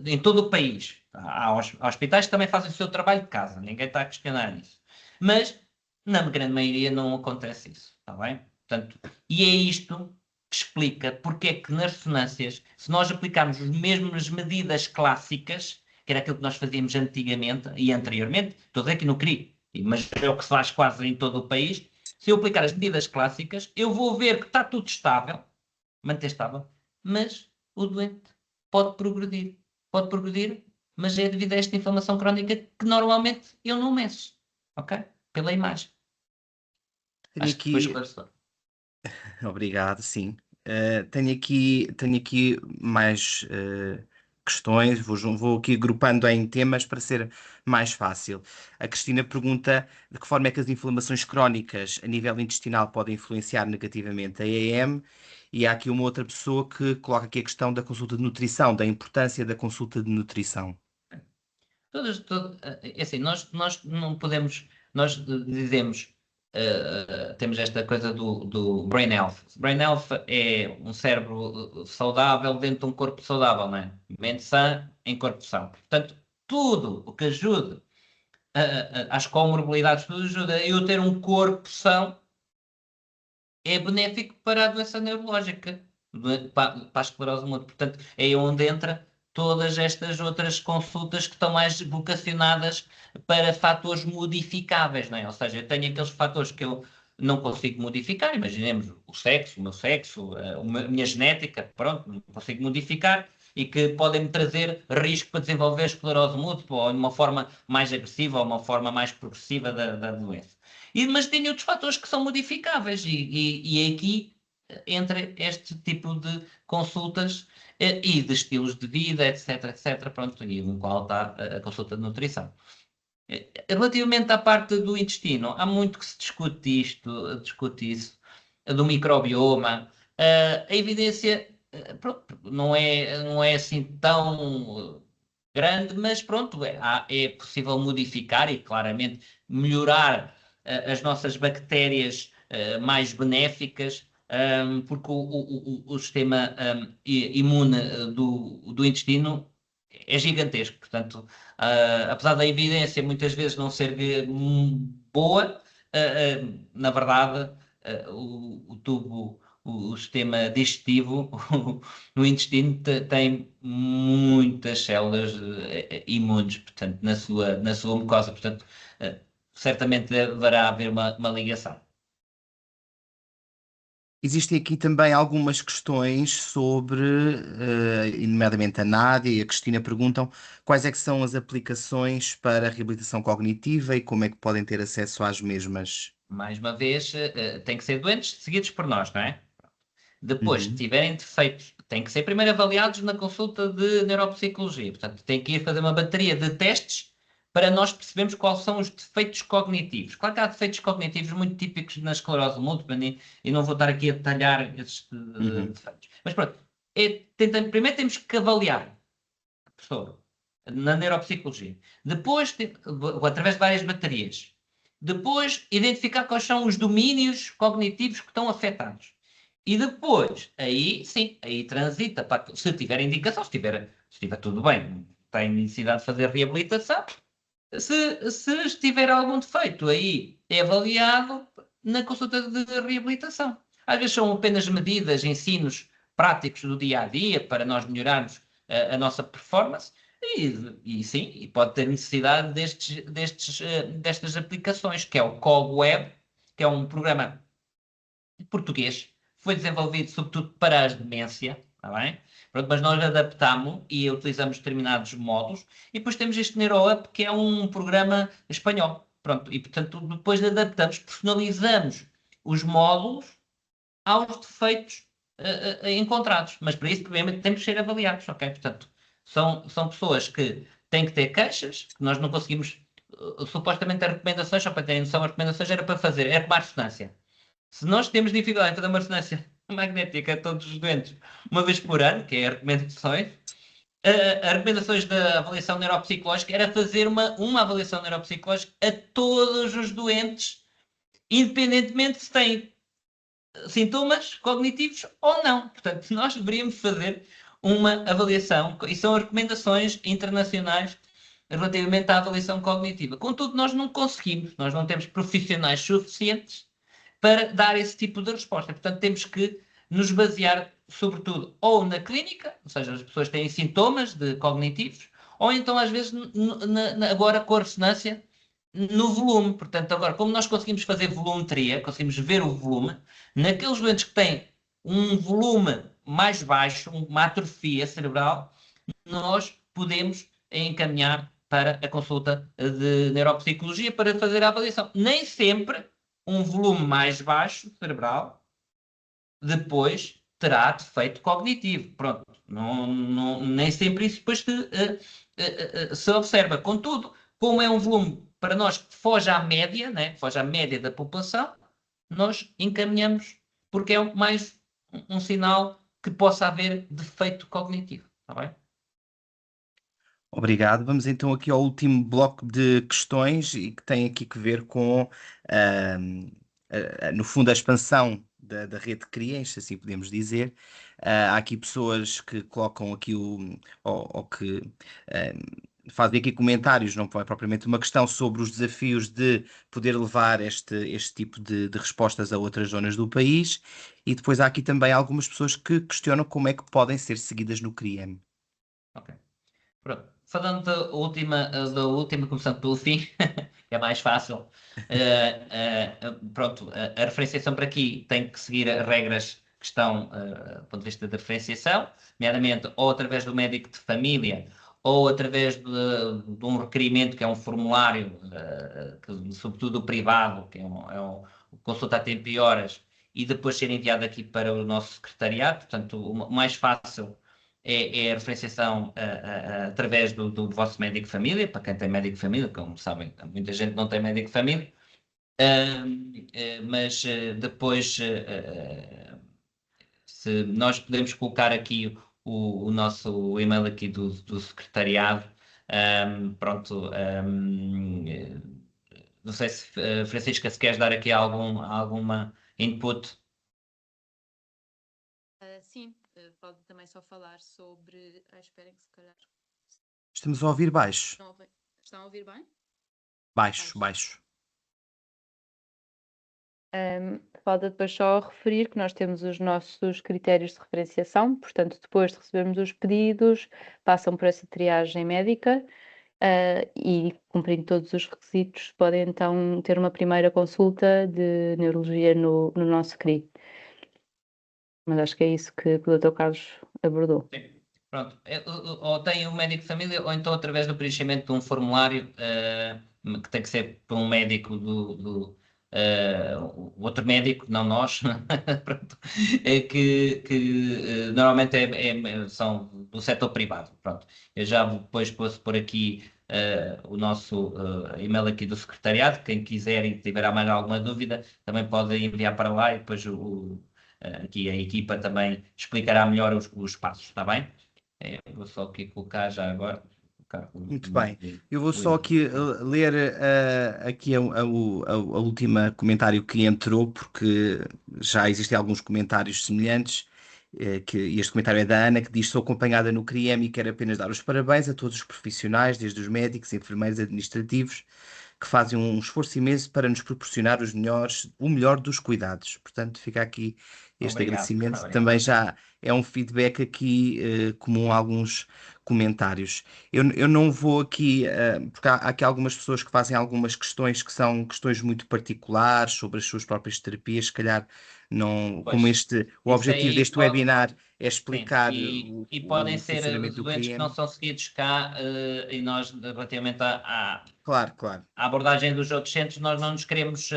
em todo o país. Há hospitais que também fazem o seu trabalho de casa, ninguém está a questionar isso. Mas, na grande maioria, não acontece isso, está bem? Portanto, e é isto que explica porque é que nas ressonâncias, se nós aplicarmos as mesmas medidas clássicas, que era aquilo que nós fazíamos antigamente e anteriormente, estou a dizer que não queria, mas é o que se faz quase em todo o país, se eu aplicar as medidas clássicas, eu vou ver que está tudo estável, manter estável, mas o doente pode progredir, mas é devido a esta inflamação crónica que normalmente eu não meço, ok? Pela imagem. Acho que foi esclarecedor. Obrigado, sim. Tenho aqui mais questões, vou aqui agrupando em temas para ser mais fácil. A Cristina pergunta de que forma é que as inflamações crónicas a nível intestinal podem influenciar negativamente a EM, e há aqui uma outra pessoa que coloca aqui a questão da consulta de nutrição, da importância da consulta de nutrição. É assim, nós não podemos, nós dizemos, temos esta coisa do Brain Health. Brain Health é um cérebro saudável dentro de um corpo saudável, não é? Mente sã em corpo são. Portanto, tudo o que ajude às comorbilidades, tudo ajuda a eu ter um corpo são, é benéfico para a doença neurológica, para a esclerose múltipla. Portanto, é onde entra todas estas outras consultas que estão mais vocacionadas para fatores modificáveis, não é? Ou seja, eu tenho aqueles fatores que eu não consigo modificar, imaginemos o sexo, o meu sexo, a minha genética, pronto, não consigo modificar e que podem-me trazer risco para desenvolver esclerose múltipla ou de uma forma mais agressiva ou uma forma mais progressiva da doença. Mas tem outros fatores que são modificáveis e aqui entra este tipo de consultas e de estilos de vida, etc, pronto, e no qual está a consulta de nutrição. Relativamente à parte do intestino, há muito que se discute isso, do microbioma. A evidência pronto, não é assim tão grande, mas pronto, é possível modificar e claramente melhorar as nossas bactérias mais benéficas, porque o sistema imune do intestino é gigantesco. Portanto, apesar da evidência muitas vezes não ser boa, na verdade, o tubo, o sistema digestivo, no intestino, tem muitas células imunes, portanto, na sua mucosa. Portanto, certamente deverá haver uma ligação. Existem aqui também algumas questões sobre, nomeadamente a Nádia e a Cristina perguntam quais é que são as aplicações para a reabilitação cognitiva e como é que podem ter acesso às mesmas. Mais uma vez, tem que ser doentes seguidos por nós, não é? Depois, se Uhum. tiverem defeitos têm que ser primeiro avaliados na consulta de neuropsicologia. Portanto, tem que ir fazer uma bateria de testes para nós percebermos quais são os defeitos cognitivos. Claro que há defeitos cognitivos muito típicos na esclerose múltipla e não vou estar aqui a detalhar esses defeitos. Mas pronto, primeiro temos que avaliar a pessoa na neuropsicologia. Depois, através de várias baterias. Depois, identificar quais são os domínios cognitivos que estão afetados. E depois, aí sim, aí transita, para, se tiver indicação, se tiver tudo bem, não tem necessidade de fazer reabilitação. Se estiver algum defeito, aí é avaliado na consulta de reabilitação. Às vezes são apenas medidas, ensinos práticos do dia a dia para nós melhorarmos a nossa performance. E sim, e pode ter necessidade destas aplicações, que é o CogWeb, que é um programa português, foi desenvolvido sobretudo para as demência, está bem? Pronto, mas nós adaptamos e utilizamos determinados módulos, e depois temos este NeuroUp, que é um programa espanhol. Pronto, e portanto depois adaptamos, personalizamos os módulos aos defeitos encontrados, mas para isso primeiro temos que ser avaliados, ok? Portanto, são pessoas que têm que ter queixas, que nós não conseguimos, supostamente as recomendações, só para terem noção, as recomendações era para fazer, é tomar ressonância. Se nós temos dificuldade em fazer uma ressonância magnética a todos os doentes uma vez por ano, que é as recomendações, as recomendações da avaliação neuropsicológica era fazer uma avaliação neuropsicológica a todos os doentes, independentemente se têm sintomas cognitivos ou não. Portanto, nós deveríamos fazer uma avaliação, e são as recomendações internacionais relativamente à avaliação cognitiva. Contudo, nós não conseguimos, nós não temos profissionais suficientes para dar esse tipo de resposta. Portanto, temos que nos basear, sobretudo, ou na clínica, ou seja, as pessoas têm sintomas cognitivos, ou então, às vezes, agora com a ressonância, no volume. Portanto, agora, como nós conseguimos fazer volumetria, conseguimos ver o volume, naqueles doentes que têm um volume mais baixo, uma atrofia cerebral, nós podemos encaminhar para a consulta de neuropsicologia para fazer a avaliação. Nem sempre um volume mais baixo cerebral depois terá defeito cognitivo. Pronto, nem sempre isso depois se observa. Contudo, como é um volume para nós que foge à média, né, foge à média da população, nós encaminhamos porque é mais um sinal que possa haver defeito cognitivo. Está bem? Obrigado. Vamos então aqui ao último bloco de questões e que tem aqui que ver com, no fundo, a expansão da rede CRIA, se assim podemos dizer. Há aqui pessoas que colocam aqui ou que fazem aqui comentários, não é propriamente uma questão sobre os desafios de poder levar este tipo de respostas a outras zonas do país. E depois há aqui também algumas pessoas que questionam como é que podem ser seguidas no CRIEM. Ok. Pronto. Falando da última, começando pelo fim, que é mais fácil. Pronto, a referenciação para aqui tem que seguir as regras que estão do ponto de vista da referenciação, nomeadamente ou através do médico de família ou através de um requerimento que é um formulário, sobretudo o privado, que é um consulta a tempo e horas, e depois ser enviado aqui para o nosso secretariado. Portanto, o mais fácil é a referenciação através do vosso médico de família, para quem tem médico de família, como sabem, muita gente não tem médico de família, mas depois se nós podemos colocar aqui o nosso e-mail aqui do secretariado, pronto, não sei se Francisca, se queres dar aqui alguma input. Sim, pode também só falar sobre. Esperem que se calhar. Estamos a ouvir baixo. Estão a ouvir bem? Baixo. Falta depois só referir que nós temos os nossos critérios de referenciação, portanto, depois de recebermos os pedidos, passam por essa triagem médica e, cumprindo todos os requisitos, podem então ter uma primeira consulta de neurologia no nosso CRI. Mas acho que é isso que o Dr. Carlos abordou. Sim. Pronto, ou tem um médico de família, ou então através do preenchimento de um formulário que tem que ser por um médico o outro médico, não nós, pronto, que normalmente são do setor privado. Pronto. Eu já depois posso pôr aqui o nosso e-mail aqui do secretariado. Quem quiser e tiver mais alguma dúvida, também pode enviar para lá e depois aqui a equipa também explicará melhor os passos, está bem? Vou só aqui colocar já agora. Muito bem. Eu vou só aqui ler aqui a última comentário que entrou, porque já existem alguns comentários semelhantes. E este comentário é da Ana, que diz: sou acompanhada no CRIEM e quero apenas dar os parabéns a todos os profissionais, desde os médicos, enfermeiros, administrativos, que fazem um esforço imenso para nos proporcionar o melhor dos cuidados. Portanto, fica aqui este Obrigado. agradecimento. Obrigado. Também já é um feedback aqui comum a alguns comentários. Eu não vou aqui, porque há aqui algumas pessoas que fazem algumas questões que são questões muito particulares sobre as suas próprias terapias, se calhar não, Pois, o isso objetivo aí deste webinar é explicar sim. E podem o ser funcionamento do doentes que não CRIEM. são seguidos cá e nós, relativamente Claro, claro. à abordagem dos outros centros, nós não nos queremos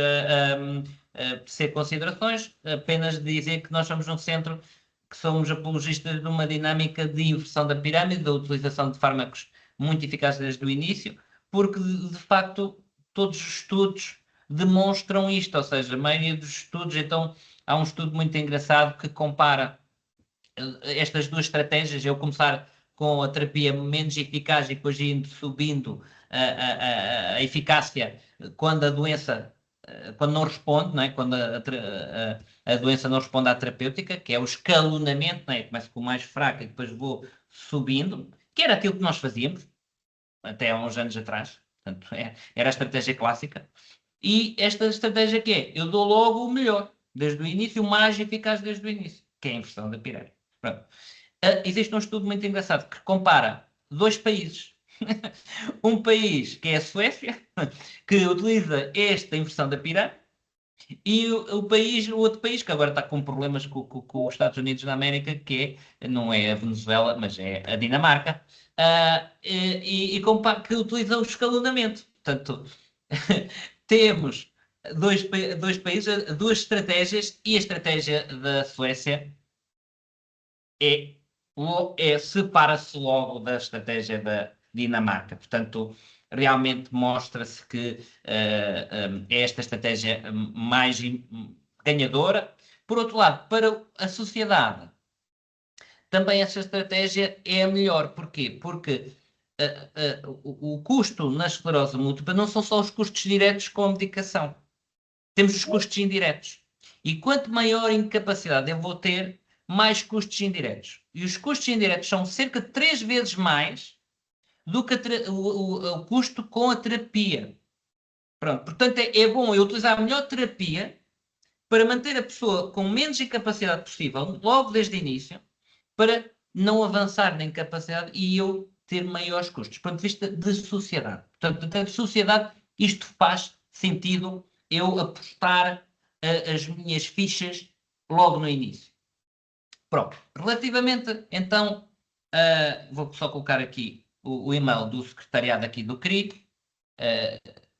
ser considerações, apenas dizer que nós somos um centro que somos apologistas de uma dinâmica de inversão da pirâmide, da utilização de fármacos muito eficazes desde o início, porque de facto todos os estudos demonstram isto, ou seja, a maioria dos estudos, então há um estudo muito engraçado que compara estas duas estratégias, eu começar com a terapia menos eficaz e depois indo subindo a eficácia quando a doença, quando não responde, não é? Quando a doença não responde à terapêutica, que é o escalonamento, não é? Começo com o mais fraco e depois vou subindo, que era aquilo que nós fazíamos até há uns anos atrás. Portanto, era a estratégia clássica. E esta estratégia que é? Eu dou logo o melhor, desde o início, o mais eficaz desde o início, que é a inversão da pirâmide. Pronto. Existe um estudo muito engraçado que compara dois países. Um país que é a Suécia, que utiliza esta inversão da pirâmide, e o outro país que agora está com problemas com os Estados Unidos da América, que não é a Venezuela, mas é a Dinamarca, que utiliza o escalonamento. Portanto, temos dois países, duas estratégias, e a estratégia da Suécia separa-se logo da estratégia da Dinamarca. Portanto, realmente mostra-se que é esta estratégia mais ganhadora. Por outro lado, para a sociedade, também essa estratégia é a melhor. Porquê? Porque o custo na esclerose múltipla não são só os custos diretos com a medicação. Temos os custos indiretos. E quanto maior incapacidade eu vou ter, mais custos indiretos. E os custos indiretos são cerca de 3 vezes mais do que o custo com a terapia. Pronto, portanto, é bom eu utilizar a melhor terapia para manter a pessoa com menos incapacidade possível, logo desde o início, para não avançar na incapacidade e eu ter maiores custos, do ponto de vista de sociedade. Portanto, de sociedade, isto faz sentido eu apostar as minhas fichas logo no início. Pronto. Relativamente, então, vou só colocar aqui o e-mail do secretariado aqui do CRI.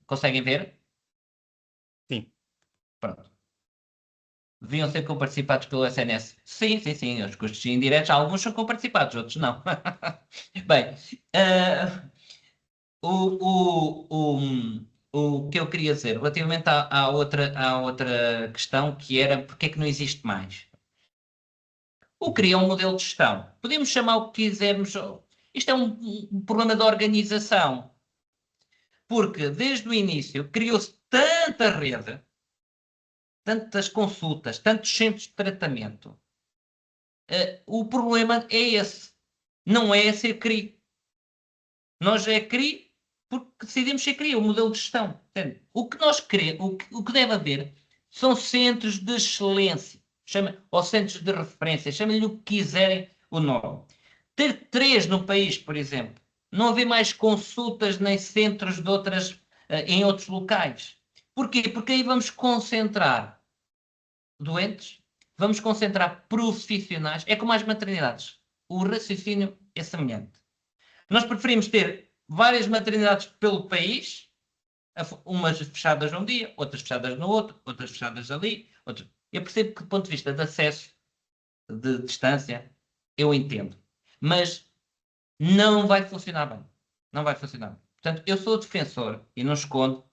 Conseguem ver? Sim. Pronto. Deviam ser comparticipados pelo SNS. Sim, sim, sim. Os custos indiretos, alguns são comparticipados, outros não. Bem, o que eu queria dizer relativamente à outra questão, que era porque é que não existe mais? O CRI é um modelo de gestão. Podemos chamar o que quisermos. Isto é um problema de organização. Porque desde o início criou-se tanta rede, tantas consultas, tantos centros de tratamento. O problema é esse. Não é ser CRI. Nós é CRI porque decidimos ser CRI, o modelo de gestão. Entende? O que nós queremos, o que deve haver são centros de excelência, ou centros de referência, chamem-lhe o que quiserem o nome. Ter 3 no país, por exemplo, não haver mais consultas nem centros de em outros locais. Porquê? Porque aí vamos concentrar doentes, vamos concentrar profissionais, é como as maternidades. O raciocínio é semelhante. Nós preferimos ter várias maternidades pelo país, umas fechadas num dia, outras fechadas no outro, outras fechadas ali. Outras... Eu percebo que do ponto de vista de acesso, de distância, eu entendo. Mas não vai funcionar bem. Não vai funcionar bem. Portanto, eu sou defensor, e não escondo,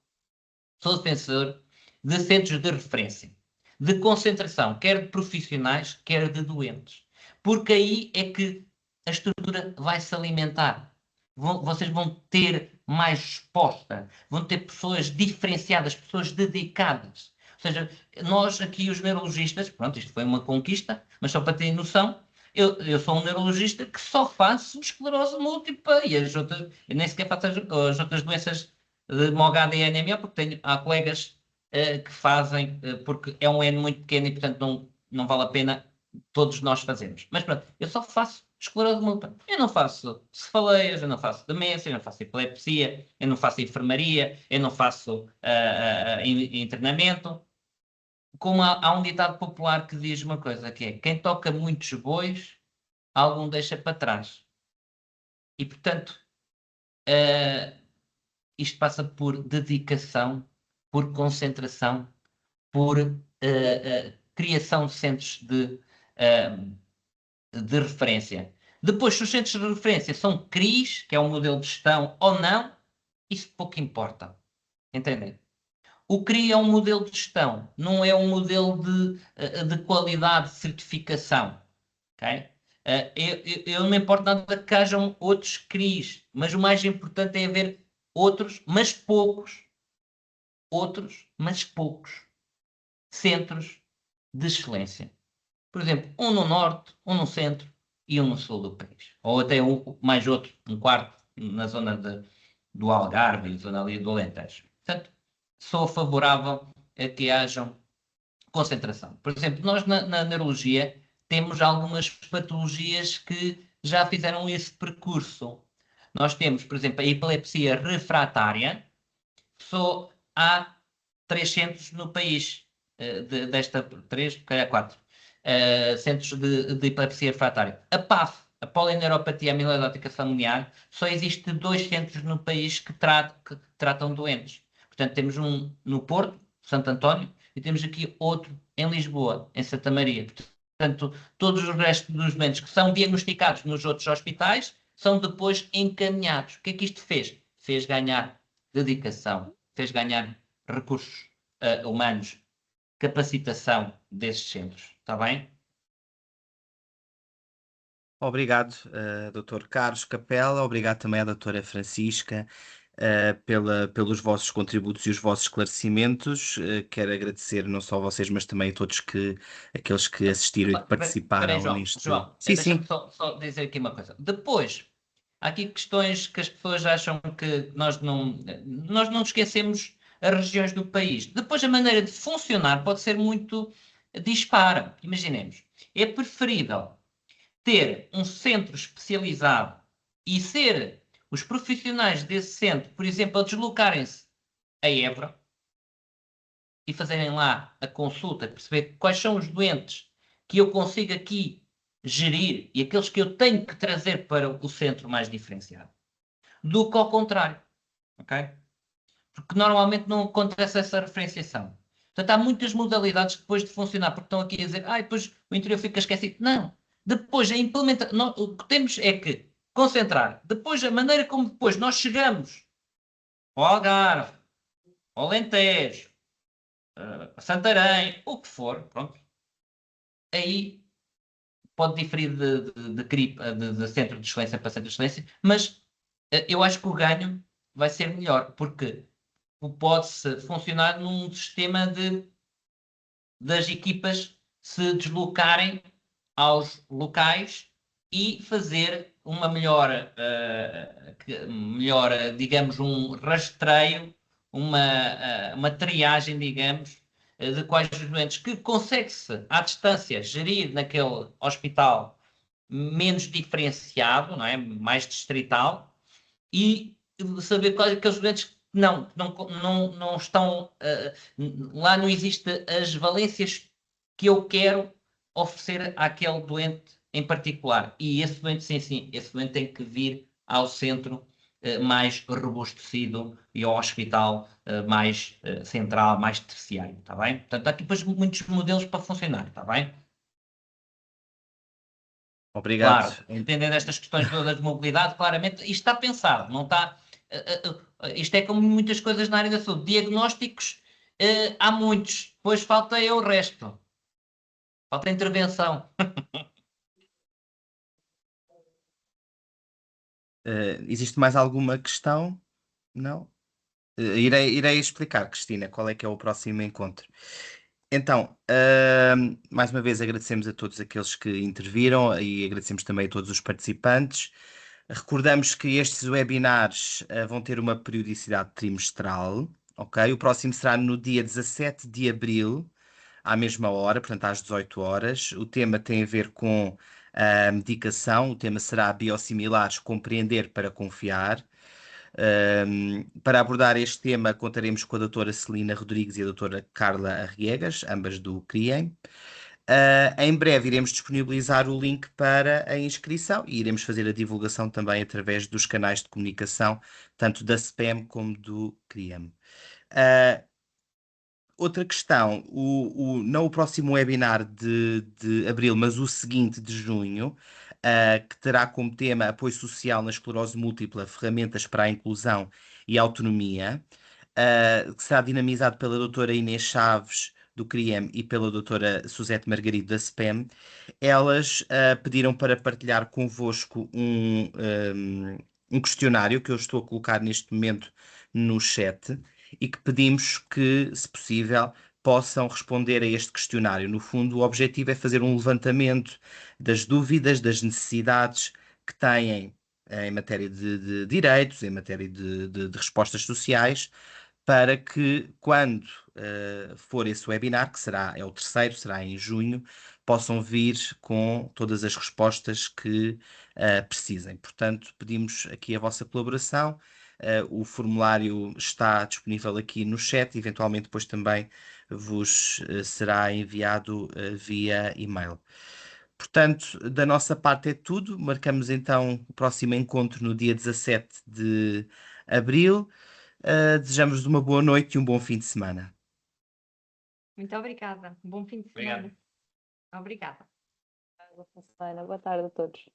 sou defensor de centros de referência, de concentração, quer de profissionais, quer de doentes. Porque aí é que a estrutura vai se alimentar. Vocês vão ter mais resposta, vão ter pessoas diferenciadas, pessoas dedicadas. Ou seja, nós aqui, os neurologistas, pronto, isto foi uma conquista, mas só para terem noção, eu sou um neurologista que só faço esclerose múltipla e as outras, eu nem sequer faço as outras doenças de MOGAD e anemia, porque há colegas que fazem, porque é um N muito pequeno e, portanto, não vale a pena todos nós fazermos. Mas pronto, eu só faço esclerose múltipla. Eu não faço cefaleias, eu não faço demência, eu não faço epilepsia, eu não faço enfermaria, eu não faço internamento. Como há um ditado popular que diz uma coisa, que é quem toca muitos bois, algum deixa para trás. E, portanto, isto passa por dedicação, por concentração, por criação de centros de referência. Depois, se os centros de referência são CRIs, que é um modelo de gestão, ou não, isso pouco importa. Entendem? O CRI é um modelo de gestão, não é um modelo de qualidade de certificação. Okay? Eu não me importo nada que hajam outros CRIs, mas o mais importante é haver outros, mas poucos, centros de excelência. Por exemplo, um no norte, um no centro e um no sul do país. Ou até mais outro, um quarto, na zona do Algarve e zona ali do Alentejo. Portanto, sou favorável a que hajam concentração. Por exemplo, nós na neurologia temos algumas patologias que já fizeram esse percurso. Nós temos, por exemplo, a epilepsia refratária, só há 3 centros no país, desta 3, calhar 4, centros de epilepsia refratária. A PAF, a polineuropatia amiloidótica familiar, só existe 2 centros no país que tratam doentes. Portanto, temos um no Porto, Santo António, e temos aqui outro em Lisboa, em Santa Maria. Portanto, todos os restos dos doentes que são diagnosticados nos outros hospitais são depois encaminhados. O que é que isto fez? Fez ganhar dedicação, fez ganhar recursos humanos, capacitação desses centros. Está bem? Obrigado, Dr. Carlos Capela, obrigado também à doutora Francisca pelos vossos contributos e os vossos esclarecimentos. Quero agradecer não só a vocês, mas também a todos aqueles que assistiram e que participaram João, neste. João, Sim, deixa-me sim. só dizer aqui uma coisa. Depois, há aqui questões que as pessoas acham que nós não esquecemos as regiões do país. Depois, a maneira de funcionar pode ser muito dispara. Imaginemos, é preferível ter um centro especializado e ser os profissionais desse centro, por exemplo, a deslocarem-se a Évora e fazerem lá a consulta, perceber quais são os doentes que eu consigo aqui gerir e aqueles que eu tenho que trazer para o centro mais diferenciado, do que ao contrário, ok? Porque normalmente não acontece essa referenciação. Portanto, há muitas modalidades depois de funcionar, porque estão aqui a dizer, depois o interior fica esquecido. Não. Depois a implementação, o que temos é que concentrar. Depois a maneira como depois nós chegamos ao Algarve, ao Alentejo, a Santarém, o que for, pronto. Aí pode diferir de centro de excelência para centro de excelência, mas eu acho que o ganho vai ser melhor, porque pode-se funcionar num sistema das equipas se deslocarem aos locais e fazer uma melhor, digamos, um rastreio, uma triagem, digamos, de quais os doentes que consegue-se à distância gerir naquele hospital menos diferenciado, não é? Mais distrital, e saber quais aqueles doentes que não estão lá, não existe as valências que eu quero oferecer àquele doente em particular. E esse doente, sim, esse doente tem que vir ao centro mais robustecido e ao hospital mais central, mais terciário, está bem? Portanto, há aqui depois muitos modelos para funcionar, está bem? Obrigado. Claro, dependendo destas questões todas de mobilidade, claramente, isto está pensado, não está. Isto é como muitas coisas na área da saúde. Diagnósticos, há muitos, depois falta o resto. Falta intervenção. Existe mais alguma questão? Não? Irei explicar, Cristina, qual é que é o próximo encontro. Então, mais uma vez agradecemos a todos aqueles que interviram e agradecemos também a todos os participantes. Recordamos que estes webinars vão ter uma periodicidade trimestral, ok? O próximo será no dia 17 de abril, à mesma hora, portanto às 18 horas. O tema tem a ver com a medicação, o tema será biosimilares, compreender para confiar. Para abordar este tema, contaremos com a doutora Celina Rodrigues e a doutora Carla Arriegas, ambas do CRIEM. Em breve iremos disponibilizar o link para a inscrição e iremos fazer a divulgação também através dos canais de comunicação, tanto da SPEM como do CRIEM. Outra questão, não o próximo webinar de abril, mas o seguinte de junho, que terá como tema apoio social na esclerose múltipla, ferramentas para a inclusão e autonomia, que será dinamizado pela doutora Inês Chaves, do CRIEM, e pela doutora Suzete Margarido, da SPEM. Elas pediram para partilhar convosco um questionário que eu estou a colocar neste momento no chat e que pedimos que, se possível, possam responder a este questionário. No fundo, o objetivo é fazer um levantamento das dúvidas, das necessidades que têm em matéria de direitos, em matéria de respostas sociais, para que, quando for esse webinar, que é o terceiro, será em junho, possam vir com todas as respostas que precisem. Portanto, pedimos aqui a vossa colaboração. O formulário está disponível aqui no chat, eventualmente depois também vos será enviado via e-mail. Portanto, da nossa parte é tudo. Marcamos então o próximo encontro no dia 17 de abril. Desejamos uma boa noite e um bom fim de semana. Muito obrigada. Bom fim de semana. Obrigado. Obrigada. Boa tarde a todos.